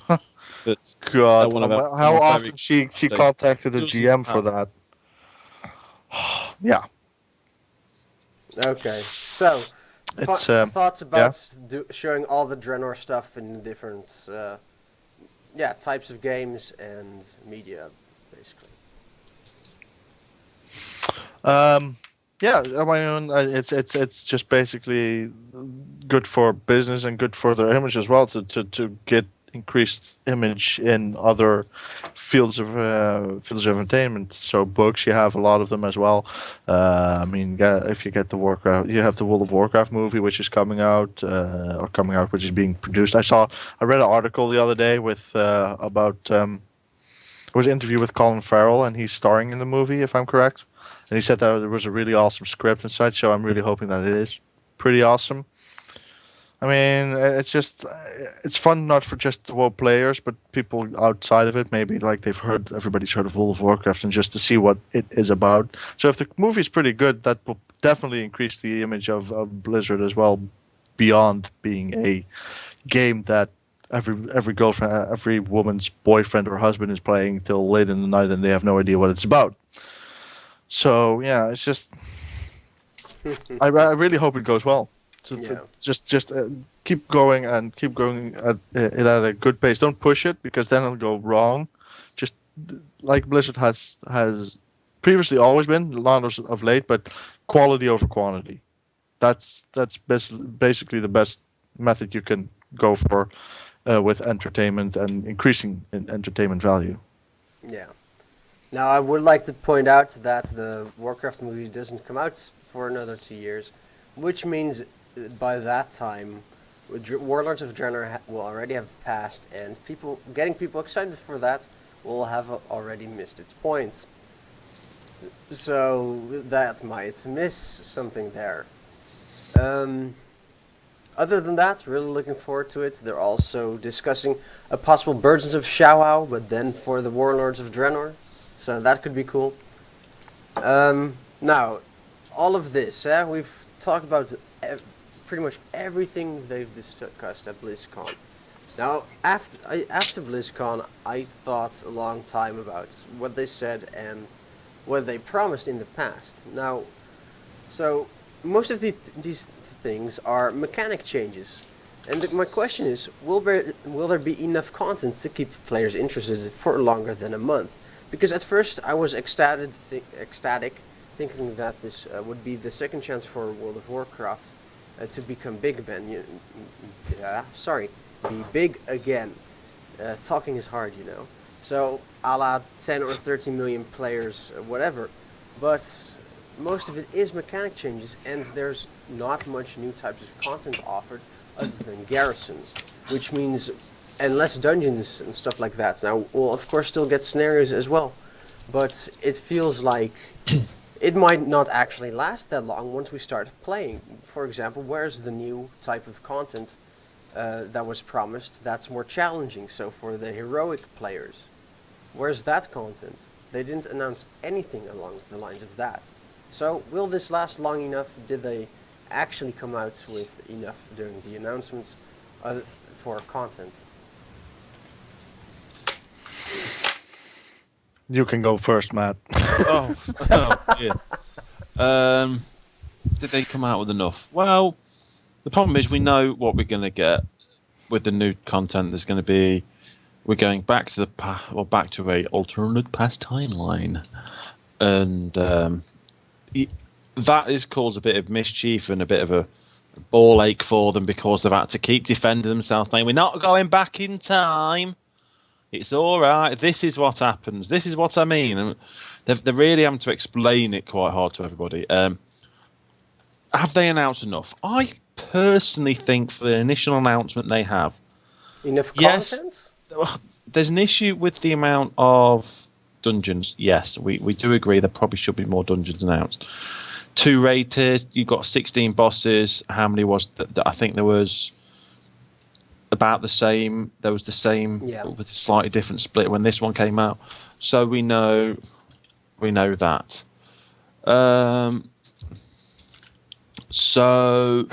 God, how often she contacted the GM for that? Yeah. Okay, so It's thoughts about showing all the Draenor stuff in different Yeah, types of games and media, basically. Um, yeah, I mean, it's just basically good for business and good for their image as well to get increased image in other fields of entertainment. So books, you have a lot of them as well. I mean, if you get the Warcraft, you have the World of Warcraft movie, which is coming out, which is being produced. I read an article the other day with about. It was an interview with Colin Farrell, and he's starring in the movie, if I'm correct. And he said that it was a really awesome script and such. So I'm really hoping that it is pretty awesome. I mean, it's fun not for just the WoW players, but people outside of it. Maybe like everybody's heard of World of Warcraft, and just to see what it is about. So if the movie is pretty good, that will definitely increase the image of Blizzard as well, beyond being a game that every girlfriend, every woman's boyfriend or husband is playing till late in the night, and they have no idea what it's about. So yeah, it's just I really hope it goes well. Yeah. Just keep going and keep going at it at a good pace. Don't push it because then it'll go wrong. Just like Blizzard has previously always been, not of late, but quality over quantity. That's basically the best method you can go for with entertainment and increasing entertainment value. Yeah. Now, I would like to point out that the Warcraft movie doesn't come out for another 2 years, which means by that time, Warlords of Draenor will already have passed, and getting people excited for that will have already missed its point. So that might miss something there. Um, Other than that, really looking forward to it. They're also discussing a possible Birds of Shawao, but then for the Warlords of Draenor. So that could be cool. Now, all of this, we've talked about pretty much everything they've discussed at BlizzCon. Now, after BlizzCon, I thought a long time about what they said and what they promised in the past. Now, so most of these things are mechanic changes. And my question is, will there be enough content to keep players interested for longer than a month? Because at first I was ecstatic thinking that this would be the second chance for World of Warcraft to become big again. Be big again. Talking is hard, you know. So, a la 10 or 13 million players, whatever. But most of it is mechanic changes, and there's not much new types of content offered other than garrisons, which means, and less dungeons and stuff like that. Now, we'll of course still get scenarios as well, but it feels like it might not actually last that long once we start playing. For example, where's the new type of content that was promised that's more challenging? So for the heroic players, where's that content? They didn't announce anything along the lines of that. So will this last long enough? Did they actually come out with enough during the announcements for content? You can go first, Matt. Yeah. Did they come out with enough? Well, the problem is we know what we're going to get with the new content. There's going to be we're going back to back to a alternate past timeline, and that has caused a bit of mischief and a bit of a ball ache for them because they've had to keep defending themselves, saying we're not going back in time. It's all right. This is what happens. This is what I mean. And they're really having to explain it quite hard to everybody. Have they announced enough? I personally think for the initial announcement they have. Enough content? Yes, there's an issue with the amount of dungeons. Yes, we do agree there probably should be more dungeons announced. 2 raid tiers, you've got 16 bosses. How many was that? I think there was about the same. There was the same with a slightly different split when this one came out. So we know that. So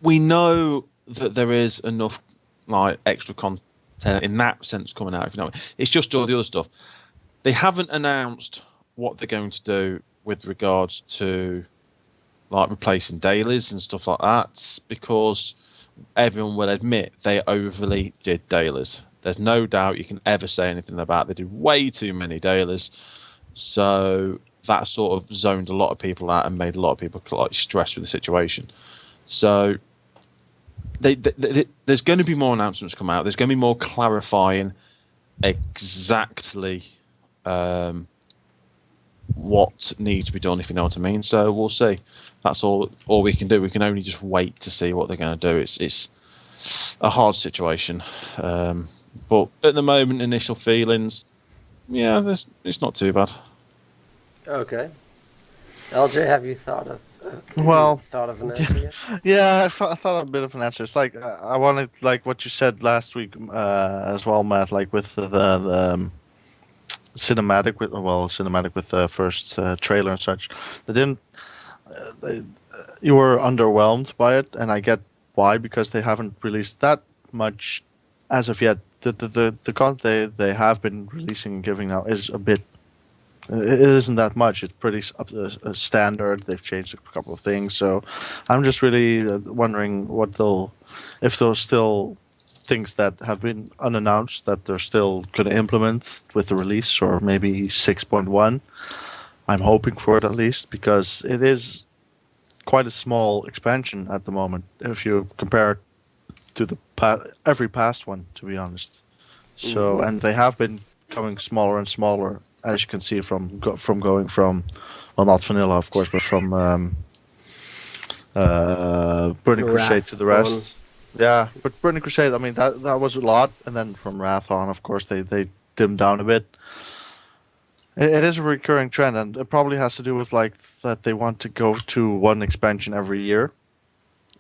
we know that there is enough like extra content in that sense coming out. If you know, it's just all the other stuff. They haven't announced what they're going to do with regards to like replacing dailies and stuff like that, because everyone will admit they overly did dailies. There's no doubt you can ever say anything about it. They did way too many dailies. So that sort of zoned a lot of people out and made a lot of people like stressed with the situation. So there's going to be more announcements come out. There's going to be more clarifying exactly what needs to be done, if you know what I mean. So we'll see. That's all we can do. We can only just wait to see what they're going to do. It's a hard situation, but at the moment, initial feelings, yeah, it's not too bad. Okay. LJ, have you thought of Well, an answer yet? yeah, I thought of a bit of an answer. It's like I wanted, like what you said last week as well, Matt. Like with the cinematic with the first trailer and such. They didn't. You were underwhelmed by it, and I get why, because they haven't released that much as of yet. The content they have been releasing and giving now is a bit. It isn't that much. It's pretty standard. They've changed a couple of things, so I'm just really wondering if there's still things that have been unannounced that they're still going to implement with the release, or maybe 6.1. I'm hoping for it at least, because it is quite a small expansion at the moment if you compare it to the every past one, to be honest. So, and they have been coming smaller and smaller, as you can see from going from, well, not vanilla of course, but from Burning Crusade to the rest. Yeah, but Burning Crusade, I mean that was a lot, and then from Wrath on, of course, they dimmed down a bit. It is a recurring trend, and it probably has to do with like that they want to go to one expansion every year.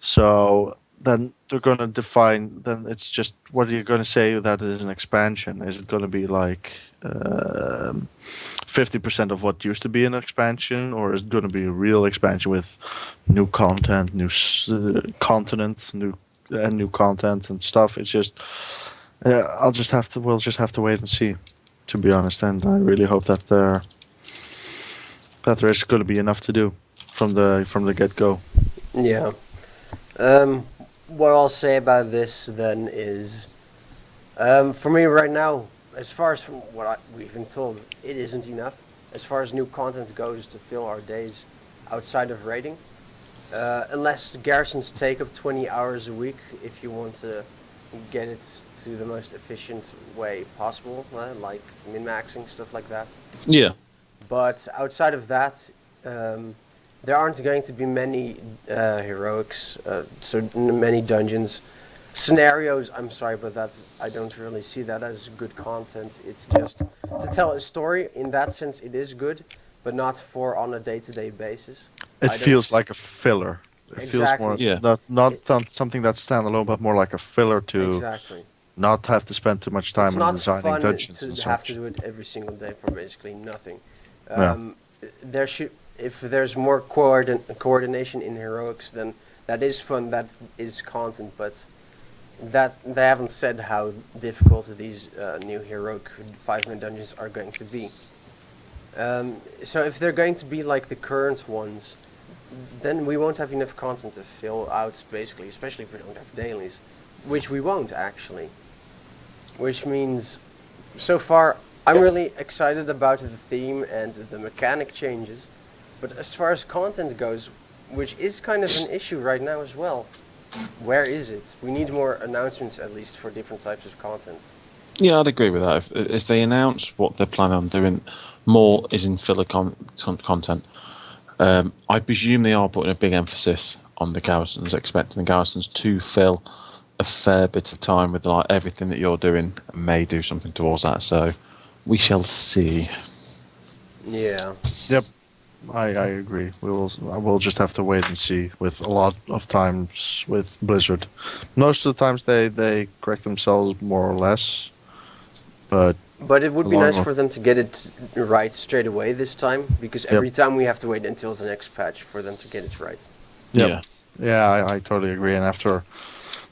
So then they're going to define. Then it's just, what are you going to say that is an expansion? Is it going to be like 50% of what used to be an expansion, or is it going to be a real expansion with new content, new continents, new content and stuff? It's just, we'll just have to wait and see, to be honest. And I really hope that there is going to be enough to do from the get go. Yeah. What I'll say about this then is, for me right now, as far as from what we've been told, it isn't enough as far as new content goes to fill our days outside of raiding. Unless garrisons take up 20 hours a week, if you want to get it to the most efficient way possible, like min-maxing, stuff like that. Yeah. But outside of that, there aren't going to be many heroics, so many dungeons. Scenarios, I'm sorry, but I don't really see that as good content. It's just to tell a story. In that sense, it is good, but not for on a day-to-day basis. It feels like a filler. It feels more, not something that's standalone, but more like a filler to not have to spend too much time on designing dungeons. It's not fun to have to do it every single day for basically nothing. If there's more coordination in heroics, then that is fun. That is content, but that they haven't said how difficult these new heroic 5-minute dungeons are going to be. So if they're going to be like the current ones, then we won't have enough content to fill out, basically, especially if we don't have dailies, which we won't actually. Which means, so far, I'm really excited about the theme and the mechanic changes, but as far as content goes, which is kind of an issue right now as well, where is it? We need more announcements, at least, for different types of content. Yeah, I'd agree with that. If they announce what they're planning on doing, more is in filler content. I presume they are putting a big emphasis on the garrisons, expecting the garrisons to fill a fair bit of time with like everything that you're doing, and may do something towards that. So we shall see. Yeah. Yep. I agree. We'll just have to wait and see. With a lot of times with Blizzard, most of the times they correct themselves more or less, but it would be nice for them to get it right straight away this time, because every time we have to wait until the next patch for them to get it right. Yep. Yeah, I totally agree. And after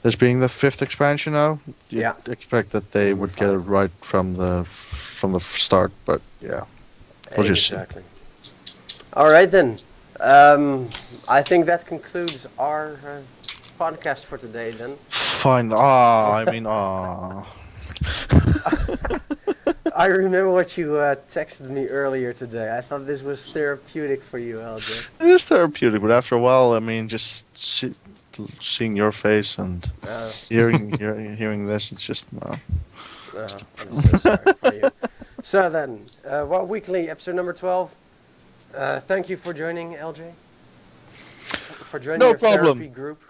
this being the 5th expansion now, you'd expect that they would get it right from the start. But yeah, we'll just see. All right then. I think that concludes our podcast for today then. Fine. I mean, I remember what you texted me earlier today. I thought this was therapeutic for you, LJ. It is therapeutic, but after a while, I mean, seeing your face and hearing this, it's just no. I'm so sorry for you. So then, WoW Weekly, episode number 12. Thank you for joining, LJ. For joining No your problem. therapy group.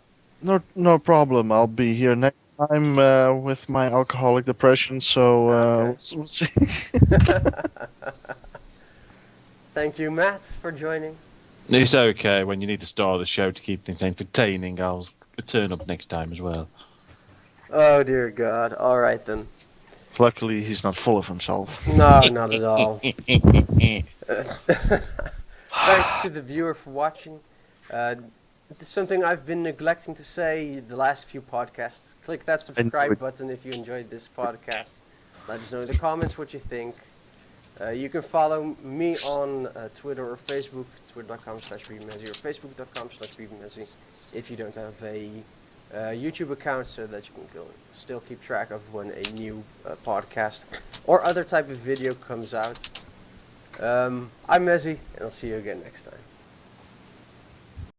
No problem. I'll be here next time with my alcoholic depression. So we'll see. Thank you, Matt, for joining. It's okay when you need to start the show to keep things entertaining. I'll turn up next time as well. Oh, dear God. All right, then. Luckily, he's not full of himself. No, not at all. Thanks to the viewer for watching. It's something I've been neglecting to say the last few podcasts. Click that subscribe button if you enjoyed this podcast. Let us know in the comments what you think. You can follow me on Twitter or Facebook, twitter.com/bbmezzy or facebook.com/bbmezzy if you don't have a YouTube account, so that you can still keep track of when a new podcast or other type of video comes out. I'm Mezzy, and I'll see you again next time.